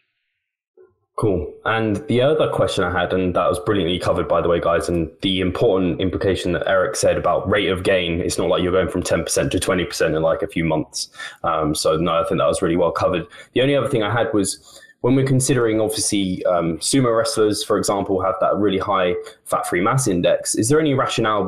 [SPEAKER 1] Cool. And the other question I had, and that was brilliantly covered, by the way, guys, and the important implication that Eric said about rate of gain, it's not like you're going from 10% to 20% in like a few months. So no, I think that was really well covered. The only other thing I had was, when we're considering, obviously, sumo wrestlers, for example, have that really high fat-free mass index, is there any rationale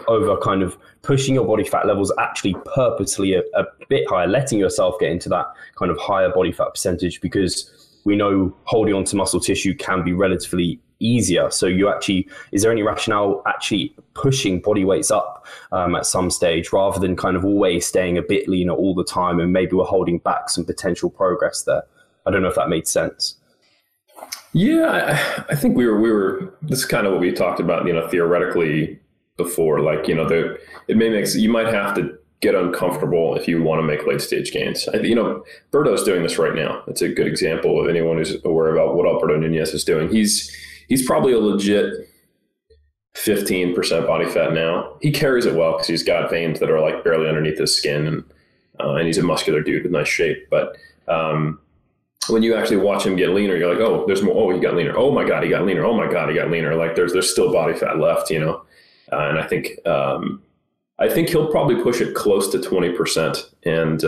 [SPEAKER 1] over kind of pushing your body fat levels actually purposely a bit higher, letting yourself get into that kind of higher body fat percentage? Because we know holding on to muscle tissue can be relatively easier. So is there any rationale actually pushing body weights up at some stage, rather than kind of always staying a bit leaner all the time, and maybe we're holding back some potential progress there? I don't know if that made sense.
[SPEAKER 2] Yeah, I think we were. This is kind of what we talked about, theoretically before. Like, it may make, you might have to get uncomfortable if you want to make late stage gains. Berto's doing this right now. It's a good example of anyone who's aware about what Alberto Nunez is doing. He's probably a legit 15% body fat now. He carries it well because he's got veins that are like barely underneath his skin, and he's a muscular dude with nice shape. But when you actually watch him get leaner, you're like, oh, there's more. Oh, he got leaner. Oh my God, he got leaner. Oh my God, he got leaner. Like there's still body fat left, you know? And I think he'll probably push it close to 20%. And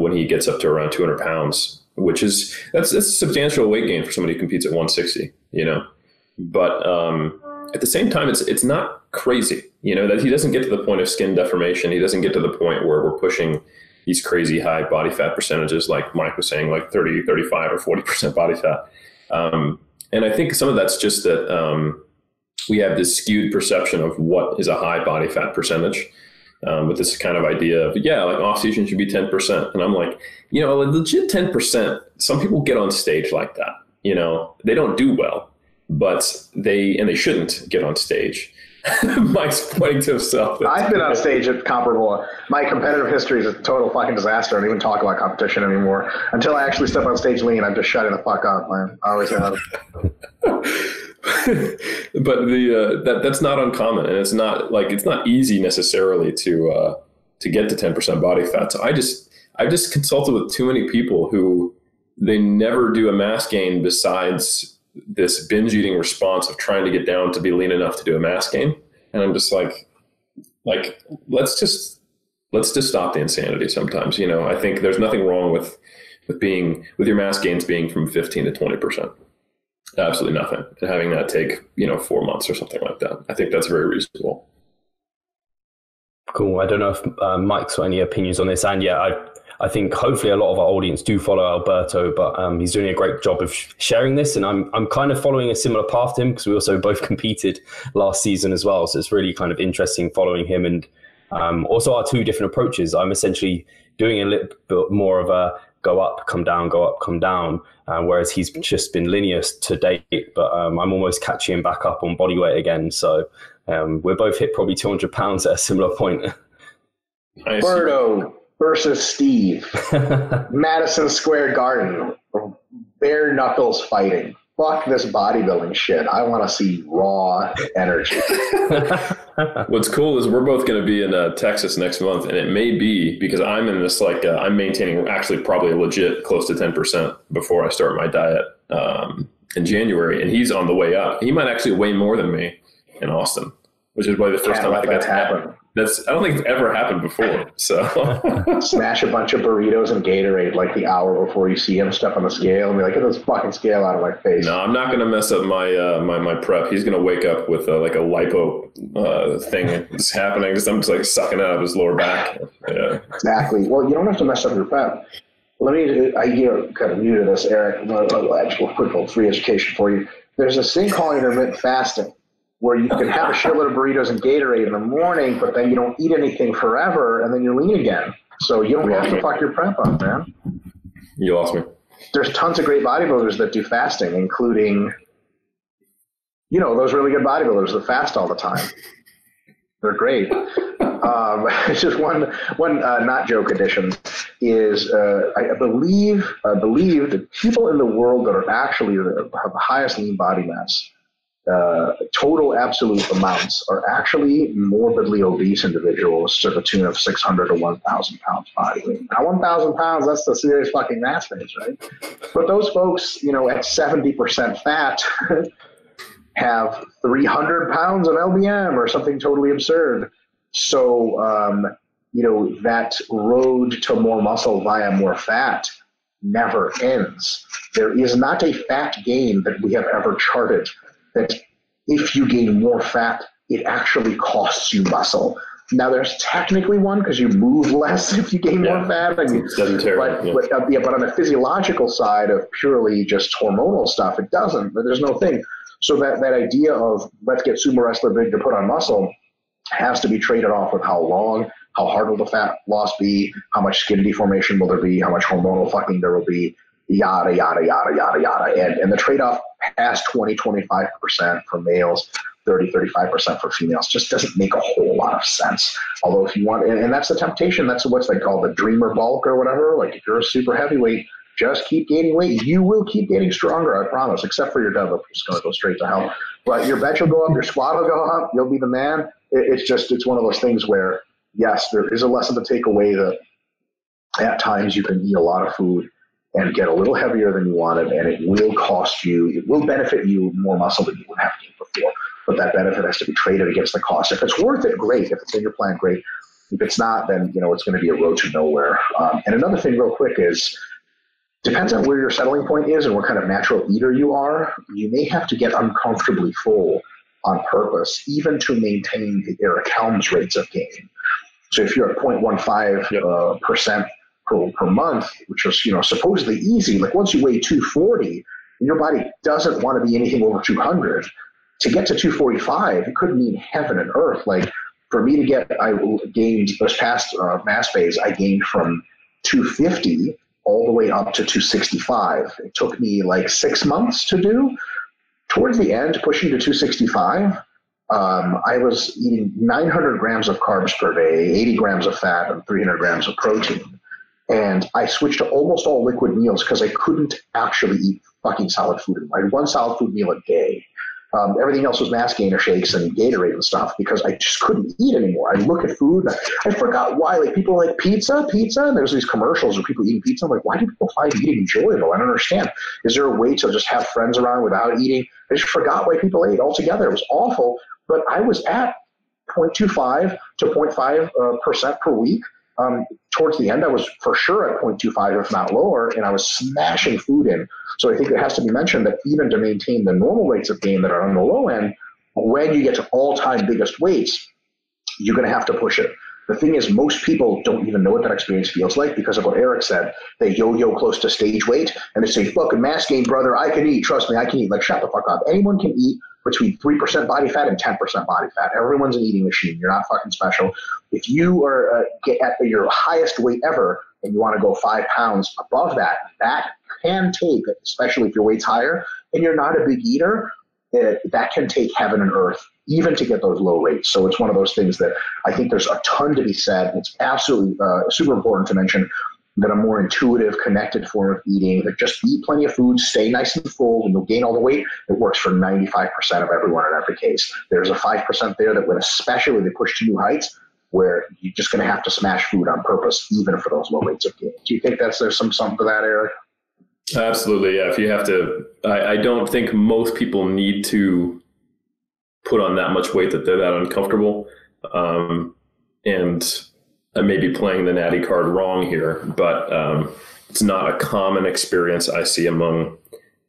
[SPEAKER 2] when he gets up to around 200 pounds, which is, that's a substantial weight gain for somebody who competes at 160, you know? But at the same time, it's not crazy, you know, that he doesn't get to the point of skin deformation. He doesn't get to the point where we're pushing these crazy high body fat percentages, like Mike was saying, like 30, 35 or 40% body fat. And I think some of that's just that we have this skewed perception of what is a high body fat percentage, with this kind of idea of, yeah, like off season should be 10%. And I'm like, you know, a legit 10%, some people get on stage like that, you know, they don't do well, but they shouldn't get on stage. Mike's pointing to himself.
[SPEAKER 3] I've been on stage at comparable. My competitive history is a total fucking disaster. I don't even talk about competition anymore. Until I actually step on stage lean, I'm just shutting the fuck up, man. I always have.
[SPEAKER 2] But that's not uncommon, and it's not easy necessarily to get to 10% body fat. So I've just consulted with too many people who they never do a mass gain besides this binge eating response of trying to get down to be lean enough to do a mass gain. And I'm just like, let's just stop the insanity sometimes. You know, I think there's nothing wrong with your mass gains being from 15 to 20%. Absolutely nothing. And having that take, you know, 4 months or something like that. I think that's very reasonable.
[SPEAKER 1] Cool. I don't know if Mike's got any opinions on this. And yeah, I think hopefully a lot of our audience do follow Alberto, but he's doing a great job of sharing this. And I'm kind of following a similar path to him because we also both competed last season as well. So it's really kind of interesting following him and also our two different approaches. I'm essentially doing a little bit more of a go up, come down, go up, come down, whereas he's just been linear to date. But I'm almost catching him back up on body weight again. So we're both hit probably 200 pounds at a similar point.
[SPEAKER 3] Berto versus Steve, Madison Square Garden, bare knuckles fighting. Fuck this bodybuilding shit. I want to see raw energy.
[SPEAKER 2] What's cool is we're both going to be in Texas next month, and it may be because I'm in this I'm maintaining actually probably legit close to 10% before I start my diet in January, and he's on the way up. He might actually weigh more than me in Austin, which is probably the first time I think that's happened. I don't think it's ever happened before. So
[SPEAKER 3] smash a bunch of burritos and Gatorade like the hour before you see him step on the scale and be like, get this fucking scale out of my face.
[SPEAKER 2] No, I'm not going to mess up my prep. He's going to wake up with a lipo thing that's happening because I'm just like sucking it out of his lower back. Yeah.
[SPEAKER 3] Exactly. Well, you don't have to mess up your prep. You're kind of new to this, Eric. Actual quick little free education for you. There's this thing called intermittent fasting, where you can have a shitload of burritos and Gatorade in the morning, but then you don't eat anything forever, and then you're lean again. So you don't have to fuck your prep up, man.
[SPEAKER 2] You lost me.
[SPEAKER 3] There's tons of great bodybuilders that do fasting, including, you know, those really good bodybuilders that fast all the time. They're great. It's just one not joke addition is I believe the people in the world that are actually have the highest lean body mass, total absolute amounts, are actually morbidly obese individuals to the tune of 600 to 1,000 pounds body weight. Now, 1,000 pounds, that's the serious fucking mass phase, right? But those folks, you know, at 70% fat have 300 pounds of LBM or something totally absurd. So, you know, that road to more muscle via more fat never ends. There is not a fat gain that we have ever charted that if you gain more fat, it actually costs you muscle. Now, there's technically one because you move less if you gain more fat. I mean, but on the physiological side of purely just hormonal stuff, it doesn't. But there's no thing. So that idea of let's get sumo wrestler big to put on muscle has to be traded off with how long, how hard will the fat loss be, how much skin deformation will there be, how much hormonal fucking there will be, yada, yada, yada, yada, yada. And the trade-off past 20-25% for males, 30-35% for females just doesn't make a whole lot of sense. Although if you want, and that's the temptation, that's what's they call the dreamer bulk or whatever. Like if you're a super heavyweight, just keep gaining weight. You will keep getting stronger, I promise, except for your deadlift, which is going to go straight to hell. But your bench will go up, your squat will go up, you'll be the man. It's one of those things where, yes, there is a lesson to take away that at times you can eat a lot of food and get a little heavier than you wanted, and it will benefit you more muscle than you would have to before. But that benefit has to be traded against the cost. If it's worth it, great. If it's in your plan, great. If it's not, then it's going to be a road to nowhere. And another thing real quick is, depends on where your settling point is and what kind of natural eater you are. You may have to get uncomfortably full on purpose, even to maintain the Eric Helms rates of gain. So if you're at 0.15% per month, which is supposedly easy, like once you weigh 240, your body doesn't want to be anything over 200. To get to 245, it could mean heaven and earth. Like for me I gained this past mass phase, I gained from 250 all the way up to 265. It took me like 6 months to do. Towards the end, pushing to 265, I was eating 900 grams of carbs per day, 80 grams of fat, and 300 grams of protein. And I switched to almost all liquid meals because I couldn't actually eat fucking solid food. I had one solid food meal a day. Everything else was mass gainer shakes and Gatorade and stuff because I just couldn't eat anymore. I look at food, I forgot why. Like people are like pizza, and there's these commercials where people eating pizza. I'm like, why do people find eating enjoyable? I don't understand. Is there a way to just have friends around without eating? I just forgot why people ate altogether. It was awful, but I was at 0.25 to 0.5% per week. Towards the end, I was for sure at 0.25, if not lower, and I was smashing food in. So I think it has to be mentioned that even to maintain the normal rates of gain that are on the low end, when you get to all-time biggest weights, you're going to have to push it. The thing is, most people don't even know what that experience feels like because of what Eric said. They yo-yo close to stage weight, and they say, fucking mass gain, brother, I can eat. Trust me, I can eat. Like, shut the fuck up. Anyone can eat between 3% body fat and 10% body fat. Everyone's an eating machine. You're not fucking special. If you are at your highest weight ever and you want to go 5 pounds above that, that can take, especially if your weight's higher and you're not a big eater, that can take heaven and earth, even to get those low rates. So it's one of those things that I think there's a ton to be said. It's absolutely super important to mention that a more intuitive, connected form of eating, that just eat plenty of food, stay nice and full, and you'll gain all the weight. It works for 95% of everyone in every case. There's a 5% there that when especially they push to new heights, where you're just going to have to smash food on purpose, even for those low rates of gain. Do you think there's something to that, Eric?
[SPEAKER 2] Absolutely, yeah. If you have to, I don't think most people need to put on that much weight that they're that uncomfortable. And I may be playing the natty card wrong here, but it's not a common experience I see among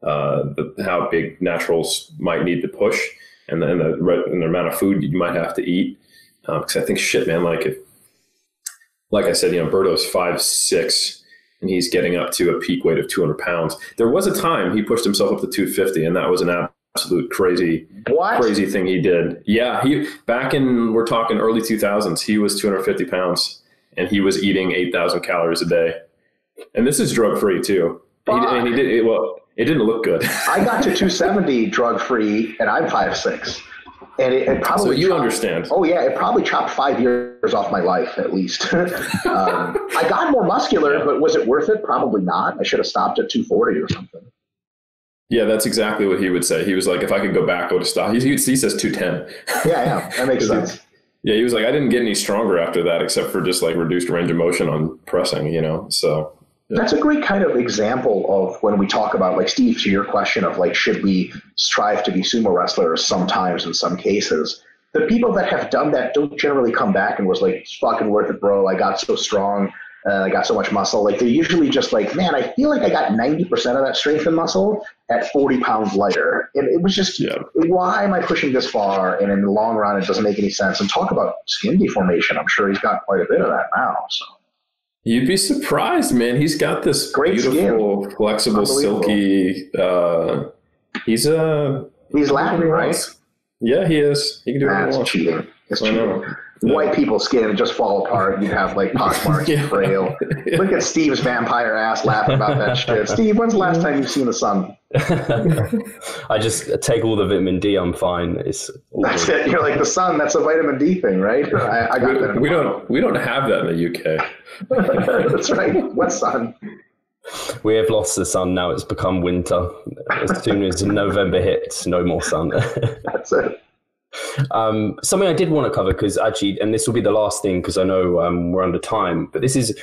[SPEAKER 2] how big naturals might need to push and the amount of food you might have to eat. Because I think, shit, man, like I said, Berto's 5'6", and he's getting up to a peak weight of 200 pounds. There was a time he pushed himself up to 250, and that was an absolute crazy thing he did. Yeah, we're talking early 2000s, he was 250 pounds, and he was eating 8,000 calories a day. And this is drug-free, too. It didn't look good.
[SPEAKER 3] I got to 270 drug-free, and I'm 5'6". And it probably
[SPEAKER 2] understand.
[SPEAKER 3] Oh yeah, it probably chopped 5 years off my life at least. I got more muscular, but was it worth it? Probably not. I should have stopped at 240 or something.
[SPEAKER 2] Yeah, that's exactly what he would say. He was like, if I could go back, I would have stopped. He says 210.
[SPEAKER 3] Yeah, that makes sense.
[SPEAKER 2] Yeah, he was like, I didn't get any stronger after that, except for just like reduced range of motion on pressing, so. Yeah.
[SPEAKER 3] That's a great kind of example of when we talk about, like, Steve, to your question of like, should we strive to be sumo wrestlers sometimes in some cases? The people that have done that don't generally come back and was like, it's fucking worth it, bro. I got so strong. I got so much muscle. Like, they're usually just like, man, I feel like I got 90% of that strength and muscle at 40 pounds lighter. And it was just, why am I pushing this far? And in the long run, it doesn't make any sense. And talk about skin deformation. I'm sure he's got quite a bit of that now. So.
[SPEAKER 2] You'd be surprised, man. He's got this great beautiful, skin. Flexible, silky. He's
[SPEAKER 3] Latin, right?
[SPEAKER 2] Yeah, he is. He can do
[SPEAKER 3] it. That's cheating. It's cheating. White people's skin would just fall apart. You'd have like pockmarks and frail. Look at Steve's vampire ass laughing about that shit. Steve, when's the last time you've seen the sun?
[SPEAKER 1] I just take all the vitamin D. I'm fine.
[SPEAKER 3] That's it. You're like, the sun. That's a vitamin D thing, right? I got that.
[SPEAKER 2] We don't have that in the
[SPEAKER 3] UK. That's right. What sun?
[SPEAKER 1] We have lost the sun now. It's become winter. As soon as November hits, no more sun.
[SPEAKER 3] That's it.
[SPEAKER 1] Something I did want to cover, because actually, and this will be the last thing because I know we're under time, but this is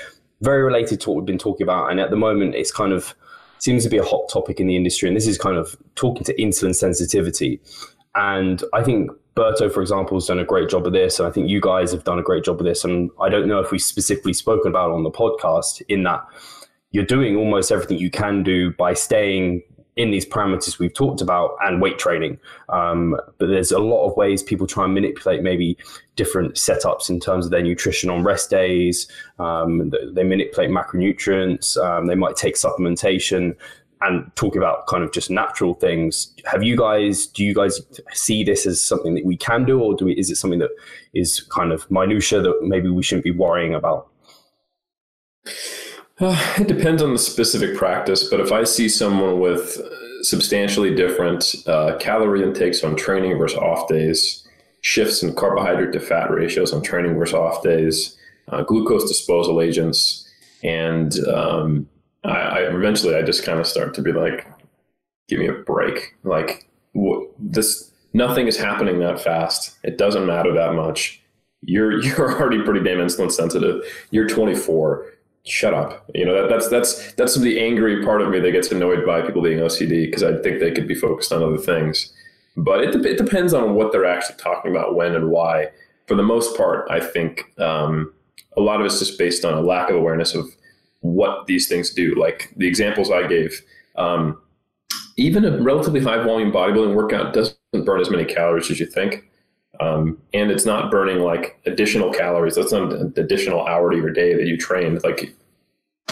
[SPEAKER 1] very related to what we've been talking about. And at the moment, it's kind of seems to be a hot topic in the industry. And this is kind of talking to insulin sensitivity. And I think Berto, for example, has done a great job of this. And I think you guys have done a great job of this. And I don't know if we've specifically spoken about it on the podcast, in that you're doing almost everything you can do by staying in these parameters we've talked about and weight training. But there's a lot of ways people try and manipulate maybe different setups in terms of their nutrition on rest days. They manipulate macronutrients. They might take supplementation and talk about kind of just natural things. Do you guys see this as something that we can do, or is it something that is kind of minutia that maybe we shouldn't be worrying about?
[SPEAKER 2] It depends on the specific practice, but if I see someone with substantially different calorie intakes on training versus off days, shifts in carbohydrate to fat ratios on training versus off days, glucose disposal agents, and I eventually just kind of start to be like, give me a break. Like, nothing is happening that fast. It doesn't matter that much. You're already pretty damn insulin sensitive. You're 24. Shut up. That's the angry part of me that gets annoyed by people being OCD, because I think they could be focused on other things. But it depends on what they're actually talking about, when and why. For the most part, I think a lot of it's just based on a lack of awareness of what these things do. Like the examples I gave, even a relatively high volume bodybuilding workout doesn't burn as many calories as you think. And it's not burning like additional calories. That's not an additional hour to your day that you trained. Like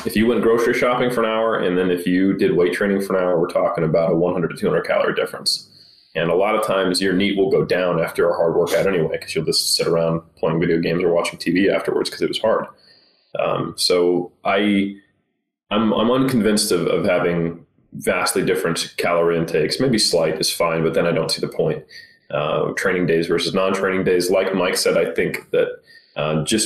[SPEAKER 2] if you went grocery shopping for an hour, and then if you did weight training for an hour, we're talking about a 100 to 200 calorie difference. And a lot of times your NEAT will go down after a hard workout anyway, because you'll just sit around playing video games or watching TV afterwards because it was hard. So I'm unconvinced of having vastly different calorie intakes. Maybe slight is fine, but then I don't see the point. Training days versus non-training days. Like Mike said, I think that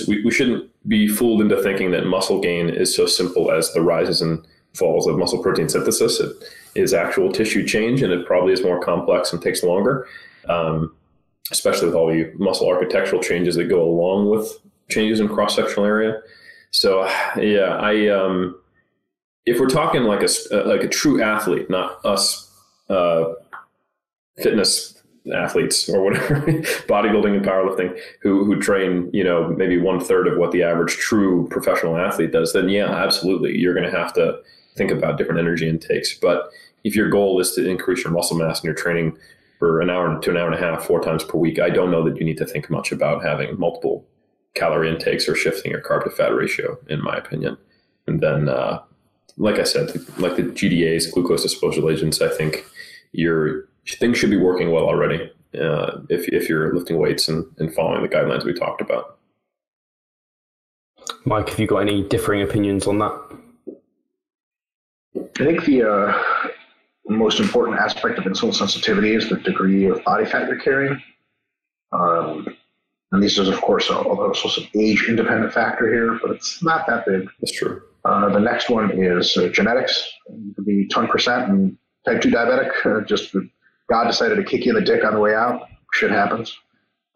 [SPEAKER 2] we shouldn't be fooled into thinking that muscle gain is so simple as the rises and falls of muscle protein synthesis. It is actual tissue change, and it probably is more complex and takes longer, especially with all the muscle architectural changes that go along with changes in cross-sectional area. So yeah, if we're talking like a true athlete, not us fitness athletes or whatever, bodybuilding and powerlifting, who train, maybe 1/3 of what the average true professional athlete does, then yeah, absolutely, you're going to have to think about different energy intakes. But if your goal is to increase your muscle mass and you're training for an hour to an hour and a half, 4 times per week, I don't know that you need to think much about having multiple calorie intakes or shifting your carb to fat ratio, in my opinion. And then, like I said, like the GDAs, glucose disposal agents, I think things should be working well already if you're lifting weights and following the guidelines we talked about.
[SPEAKER 1] Mike, have you got any differing opinions on that?
[SPEAKER 3] I think the most important aspect of insulin sensitivity is the degree of body fat you're carrying. And this is, of course, also some age-independent factor here, but it's not that big.
[SPEAKER 2] That's true.
[SPEAKER 3] The next one is genetics. You could be 20% and type 2 diabetic. Just God decided to kick you in the dick on the way out. Shit happens.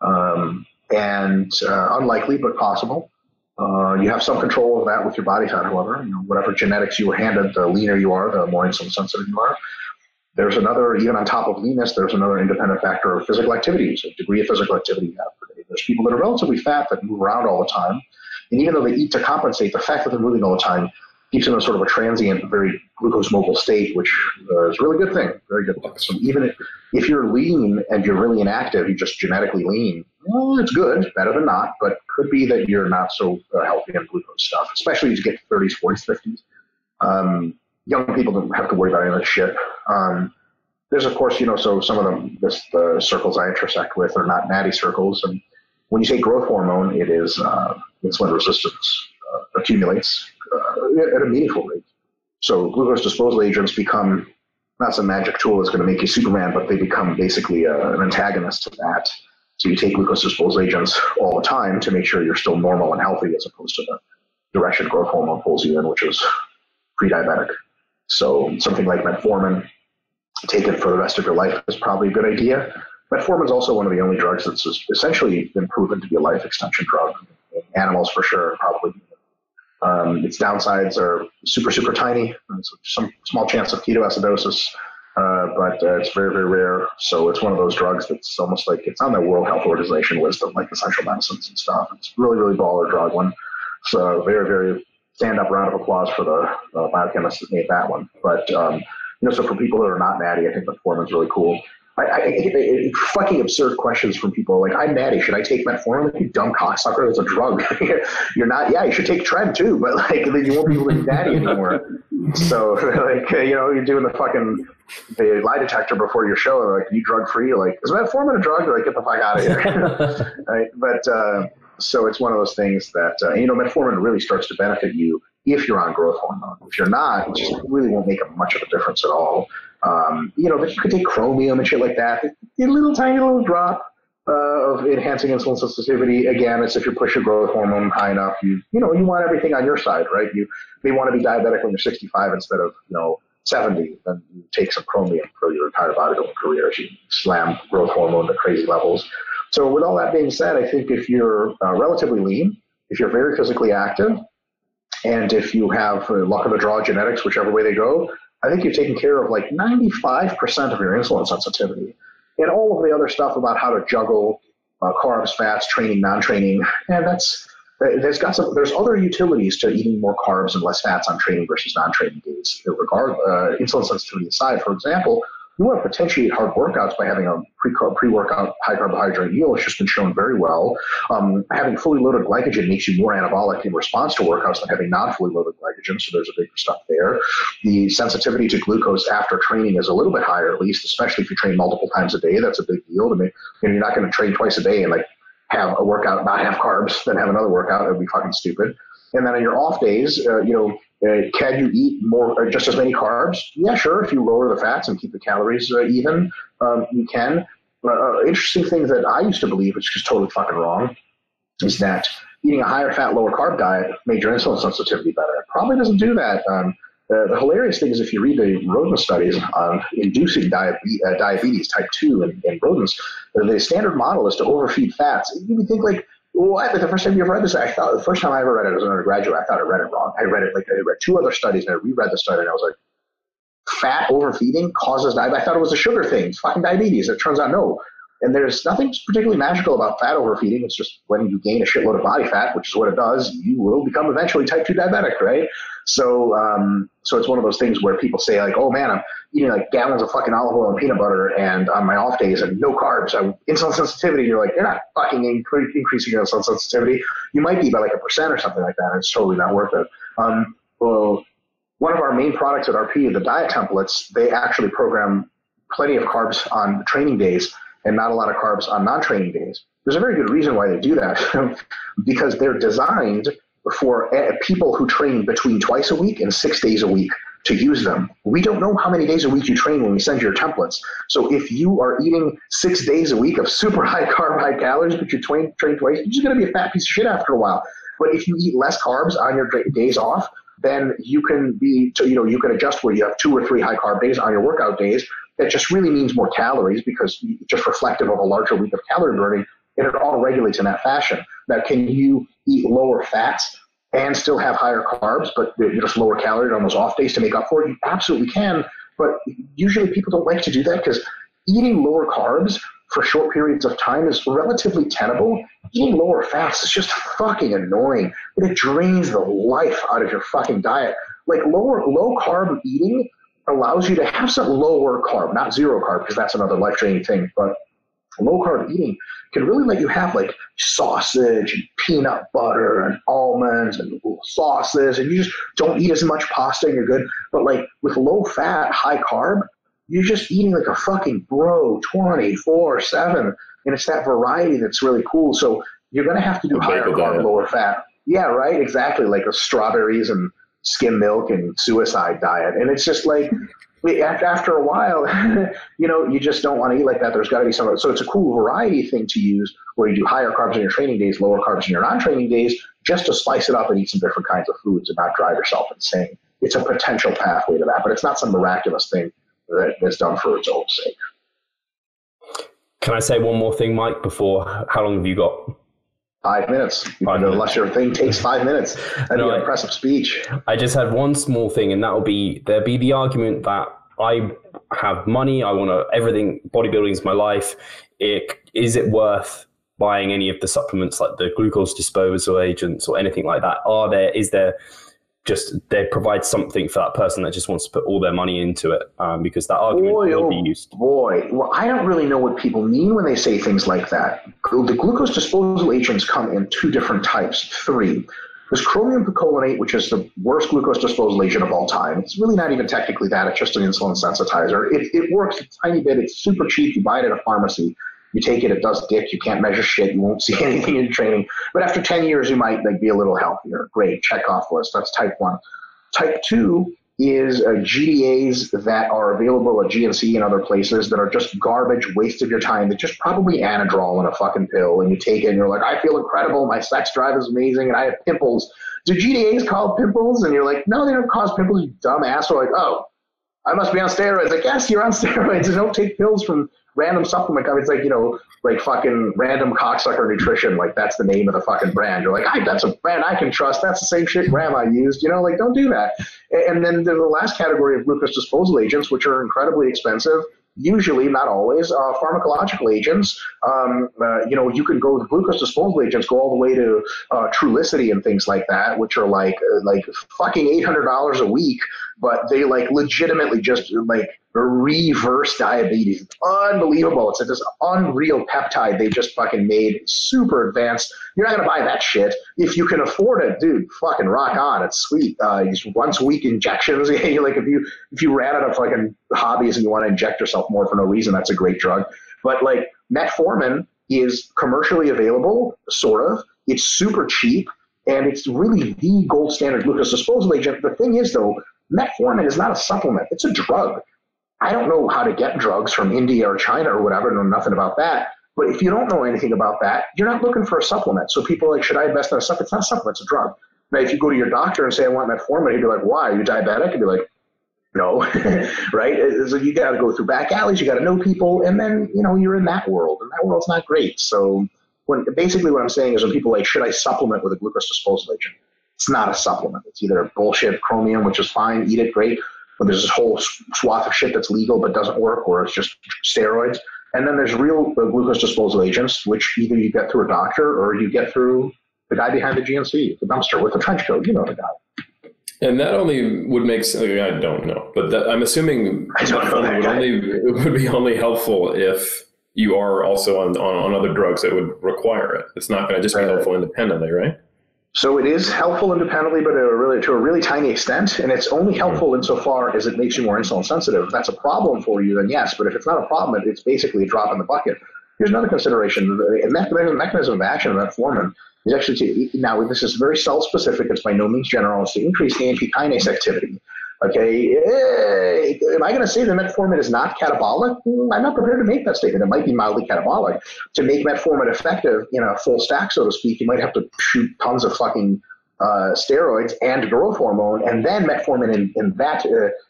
[SPEAKER 3] And unlikely, but possible. You have some control of that with your body fat, however. Whatever genetics you were handed, the leaner you are, the more insulin sensitive you are. There's another, even on top of leanness, there's another independent factor of physical activity, so degree of physical activity you have per day. There's people that are relatively fat that move around all the time. And even though they eat to compensate, the fact that they're moving all the time keeps them in sort of a transient, very glucose mobile state, which is a really good thing, very good thing. So even if you're lean and you're really inactive, you're just genetically lean, well, it's good, better than not, but could be that you're not so healthy on glucose stuff, especially as you get 30s, 40s, 50s. Young people don't have to worry about any of that shit. There's, of course, so some of them, the circles I intersect with are not natty circles. And when you say growth hormone, it is insulin resistance accumulates at a meaningful rate. So glucose disposal agents become not some magic tool that's going to make you Superman, but they become basically an antagonist to that. So you take glucose disposal agents all the time to make sure you're still normal and healthy, as opposed to the direction growth hormone pulls you in, which is pre-diabetic. So something like metformin, taken for the rest of your life, is probably a good idea. Metformin is also one of the only drugs that's essentially been proven to be a life extension drug. In animals, for sure, probably Its downsides are super, super tiny. There's some small chance of ketoacidosis, but it's very, very rare. So it's one of those drugs that's almost like it's on the World Health Organization list of like essential medicines and stuff. It's really, really baller drug one. So very, very stand-up round of applause for the biochemist that made that one. But, so for people that are not natty, I think metformin's really cool. I get fucking absurd questions from people like, I'm natty, should I take metformin? Like, you dumb cocksucker, it's a drug. You're not, yeah, you should take Tren too, but like, then you won't be able to be natty anymore. So like, you're doing the lie detector before your show, like, you drug free? You're like, is metformin a drug? You're like, get the fuck out of here. Right? But, so it's one of those things that, metformin really starts to benefit you if you're on growth hormone. If you're not, it just really won't make much of a difference at all. But you could take chromium and shit like that. A little tiny little drop of enhancing insulin sensitivity. Again, it's if you push your growth hormone high enough, you want everything on your side, right? You may want to be diabetic when you're 65 instead of 70. Then you take some chromium for your entire bodybuilding career as you slam growth hormone to crazy levels. So with all that being said, I think if you're relatively lean, if you're very physically active, and if you have luck of the draw genetics, whichever way they go, I think you've taken care of like 95% of your insulin sensitivity. And all of the other stuff about how to juggle carbs, fats, training, non-training, and there's other utilities to eating more carbs and less fats on training versus non-training days. Insulin sensitivity aside, for example, you want to potentiate hard workouts by having a pre-workout high carbohydrate meal. It's just been shown very well. Having fully loaded glycogen makes you more anabolic in response to workouts than having non-fully loaded glycogen, so there's a big stuff there. The sensitivity to glucose after training is a little bit higher, at least, especially if you train multiple times a day. That's a big deal to me. You're not going to train twice a day and like have a workout, not have carbs, then have another workout. It would be fucking stupid. And then on your off days, can you eat more, just as many carbs? Yeah, sure. If you lower the fats and keep the calories even, you can. Interesting thing that I used to believe, which is totally fucking wrong, is that eating a higher fat, lower carb diet made your insulin sensitivity better. It probably doesn't do that. The hilarious thing is if you read the rodent studies on inducing diabetes type 2 in rodents, the standard model is to overfeed fats. You would think like, what? The first time you ever read this, the first time I ever read it as an undergraduate, I thought I read it wrong. I read two other studies and I reread the study and I was like, fat overfeeding causes diabetes? I thought it was a sugar thing. It's fucking diabetes. It turns out no. And there's nothing particularly magical about fat overfeeding. It's just when you gain a shitload of body fat, which is what it does, you will become eventually type 2 diabetic, right? So it's one of those things where people say like, oh man, I'm eating like gallons of fucking olive oil and peanut butter and on my off days and no carbs, insulin sensitivity. You're like, you're not fucking increasing your insulin sensitivity. You might be by like 1% or something like that. And it's totally not worth it. Well, one of our main products at RP, the diet templates, they actually program plenty of carbs on training days and not a lot of carbs on non-training days. There's a very good reason why they do that, because they're designed for people who train between twice a week and 6 days a week to use them. We don't know how many days a week you train when we send your templates. So if you are eating 6 days a week of super high carb, high calories, but you train twice, you're just going to be a fat piece of shit after a while. But if you eat less carbs on your days off, then you can you can adjust where you have 2 or 3 high carb days on your workout days. That just really means more calories because it's just reflective of a larger week of calorie burning, and it all regulates in that fashion. Now, can you eat lower fats and still have higher carbs, but just lower calories on those off days to make up for it? You absolutely can, but usually people don't like to do that because eating lower carbs for short periods of time is relatively tenable. Eating lower fats is just fucking annoying. It drains the life out of your fucking diet. Like low carb eating allows you to have some lower carb, not zero carb, because that's another life-draining thing, but low carb eating can really let you have like sausage and peanut butter and almonds and sauces, and you just don't eat as much pasta and you're good. But like with low fat, high carb, you're just eating like a fucking bro 24/7, and it's that variety that's really cool. So you're going to have to do higher carb, lower fat. Yeah, right, exactly, like a strawberries and skim milk and suicide diet. And it's just like, after a while, you just don't want to eat like that. There's got to be some. So it's a cool variety thing to use where you do higher carbs in your training days, lower carbs in your non-training days, just to spice it up and eat some different kinds of foods and not drive yourself insane. It's a potential pathway to that, but it's not some miraculous thing that's done for its own sake.
[SPEAKER 1] Can I say one more thing, Mike, before? How long have you got?
[SPEAKER 3] 5 minutes. Unless your thing takes 5 minutes. That'd be an impressive speech.
[SPEAKER 1] I just had one small thing, and there'd be the argument that I have money, I want to, everything, bodybuilding is my life. Is it worth buying any of the supplements like the glucose disposal agents or anything like that? They provide something for that person that just wants to put all their money into it, because that argument will be used.
[SPEAKER 3] Well, I don't really know what people mean when they say things like that. The glucose disposal agents come in 2 different types, 3. There's chromium picolinate, which is the worst glucose disposal agent of all time. It's really not even technically that. It's just an insulin sensitizer. It works a tiny bit. It's super cheap. You buy it at a pharmacy. You take it, it does dick. You can't measure shit. You won't see anything in training. But after 10 years, you might be a little healthier. Great, check off list. That's type 1. Type 2 is GDAs that are available at GNC and other places that are just garbage, waste of your time. They're just probably Anadrol in a fucking pill. And you take it and you're like, I feel incredible. My sex drive is amazing. And I have pimples. Do GDAs cause pimples? And you're like, no, they don't cause pimples, you dumb asshole. Like, oh, I must be on steroids. Like, yes, you're on steroids. Don't take pills from random supplement companies, like, like fucking random cocksucker nutrition. Like, that's the name of the fucking brand. You're like, that's a brand I can trust. That's the same shit grandma used. Like, don't do that. And then there's the last category of glucose disposal agents, which are incredibly expensive. Usually, not always, pharmacological agents. You can go with glucose disposal agents, go all the way to Trulicity and things like that, which are like fucking $800 a week, but they like legitimately just like reverse diabetes. It's unbelievable. It's this unreal peptide they just fucking made, super advanced. You're not gonna buy that shit. If you can afford it, dude, fucking rock on. It's sweet. Just once a week injections. Like if you ran out of fucking hobbies and you want to inject yourself more for no reason, that's a great drug. But like metformin is commercially available, sort of. It's super cheap, and it's really the gold standard glucose disposal agent. The thing is, though, metformin is not a supplement. It's a drug. I don't know how to get drugs from India or China or whatever. I know nothing about that. But if you don't know anything about that, you're not looking for a supplement. So people are like, should I invest in a supplement? It's not a supplement. It's a drug. Now, if you go to your doctor and say, I want metformin, he'd be like, why? Are you diabetic? He'd be like, no, right? So you got to go through back alleys. You got to know people. And then, you're in that world. And that world's not great. So basically what I'm saying is when people are like, should I supplement with a glucose disposal agent? It's not a supplement. It's either bullshit chromium, which is fine, eat it, great. But there's this whole swath of shit that's legal but doesn't work, or it's just steroids. And then there's real glucose disposal agents, which either you get through a doctor or you get through the guy behind the GNC, the dumpster with the trench coat. You know the guy.
[SPEAKER 2] And that only would make sense. I don't know, but I'm assuming it would be only helpful if you are also on other drugs that would require it. It's not going to just be helpful independently, right?
[SPEAKER 3] So it is helpful independently, but to a really tiny extent, and it's only helpful insofar as it makes you more insulin sensitive. If that's a problem for you, then yes, but if it's not a problem, it's basically a drop in the bucket. Here's another consideration. The mechanism of action of metformin is actually now this is very cell-specific. It's by no means general. It's to increase AMP kinase activity. Okay, am I going to say that metformin is not catabolic? I'm not prepared to make that statement. It might be mildly catabolic. To make metformin effective in a full stack, so to speak, you might have to shoot tons of fucking steroids and growth hormone, and then metformin in that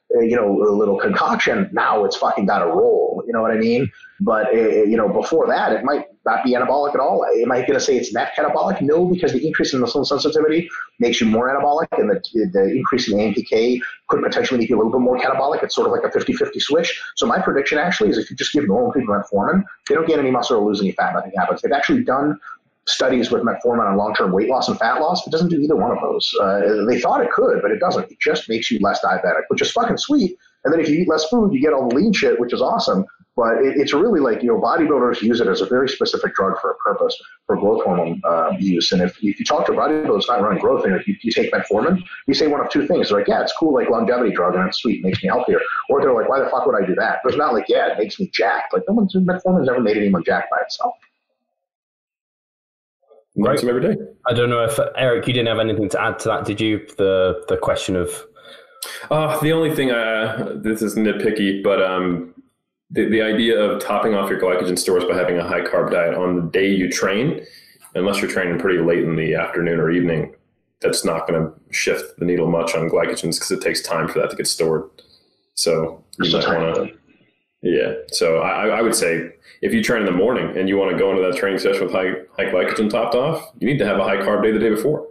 [SPEAKER 3] little concoction. Now it's fucking got to roll. You know what I mean? But before that, it might not be anabolic at all. Am I going to say it's not catabolic? No, because the increase in insulin sensitivity makes you more anabolic, and the increase in AMPK could potentially make you a little bit more catabolic. It's sort of like a 50-50 switch. So my prediction actually is if you just give normal people metformin, they don't gain any muscle or lose any fat. Nothing happens. They've actually done studies with metformin on long-term weight loss and fat loss. It doesn't do either one of those. They thought it could, but it doesn't. It just makes you less diabetic, which is fucking sweet. And then if you eat less food, you get all the lean shit, which is awesome. But it's really like, bodybuilders use it as a very specific drug for a purpose, for growth hormone use. And if you talk to bodybuilders not running growth, and if you take metformin, you say one of two things. They're like, yeah, it's cool, like longevity drug, and it's sweet, it makes me healthier. Or they're like, why the fuck would I do that? But it's not like, yeah, it makes me jacked. Like, metformin's never made anyone jacked by itself.
[SPEAKER 2] Right. Every day.
[SPEAKER 1] I don't know if, Eric, you didn't have anything to add to that, did you? The question of...
[SPEAKER 2] the only thing, this is nitpicky, but the idea of topping off your glycogen stores by having a high carb diet on the day you train, unless you're training pretty late in the afternoon or evening, that's not going to shift the needle much on glycogens because it takes time for that to get stored. So you might want to, Yeah. So I would say if you train in the morning and you want to go into that training session with high glycogen topped off, you need to have a high carb day the day before.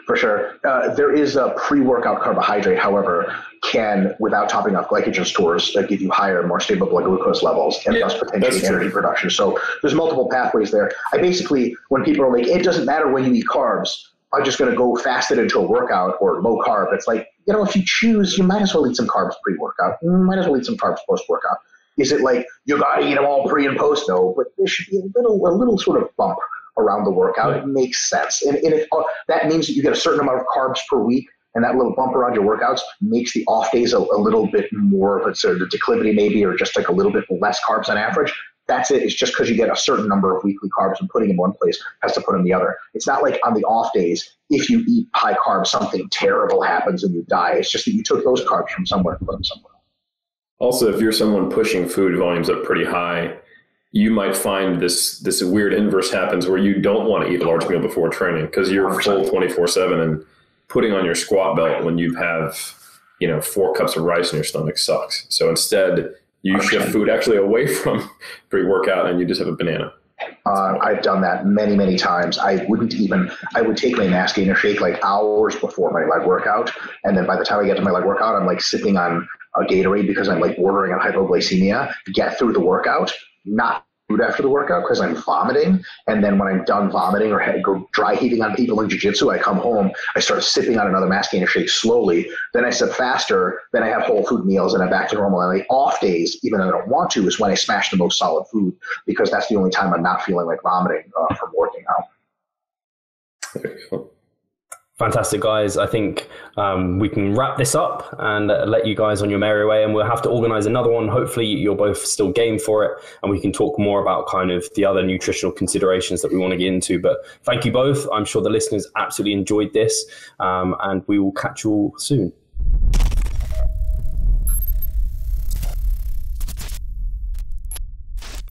[SPEAKER 3] For sure. There is a pre-workout carbohydrate, however, can, without topping off glycogen stores, give you higher, more stable blood glucose levels and thus potentially energy production. So there's multiple pathways there. I basically, when people are like, it doesn't matter when you eat carbs, I'm just going to go fasted into a workout or low carb. It's like, if you choose, you might as well eat some carbs pre-workout. You might as well eat some carbs post-workout. Is it like you got to eat them all pre and post? No, but there should be a little sort of bump around the workout. It makes sense. And if, that means that you get a certain amount of carbs per week, and that little bump around your workouts makes the off days a little bit more of a sort of declivity maybe, or just like a little bit less carbs on average. That's it. It's just because you get a certain number of weekly carbs, and putting in one place has to put in the other. It's not like on the off days, if you eat high carbs, something terrible happens and you die. It's just that you took those carbs from somewhere and put them somewhere. Also, if you're someone pushing food volumes up pretty high, you might find this weird inverse happens where you don't want to eat a large meal before training because you're 100%. Full 24/7, and putting on your squat belt when you have 4 cups of rice in your stomach sucks. So instead, you 100%. Shift food actually away from pre-workout and you just have a banana. I've done that many, many times. I would take my mass gainer shake like hours before my leg workout. And then by the time I get to my leg workout, I'm like sipping on a Gatorade because I'm like bordering on hypoglycemia, get through the workout, not food after the workout because I'm vomiting. And then when I'm done vomiting or go dry heaving on people in jiu-jitsu, I come home, I start sipping on another mass gainer shake slowly. Then I sip faster. Then I have whole food meals and I'm back to normal. And like off days, even though I don't want to, is when I smash the most solid food because that's the only time I'm not feeling like vomiting from working out.
[SPEAKER 2] There you go.
[SPEAKER 1] Fantastic, guys. I think we can wrap this up and let you guys on your merry way, and we'll have to organize another one. Hopefully you're both still game for it and we can talk more about kind of the other nutritional considerations that we want to get into. But thank you both. I'm sure the listeners absolutely enjoyed this, and we will catch you all soon.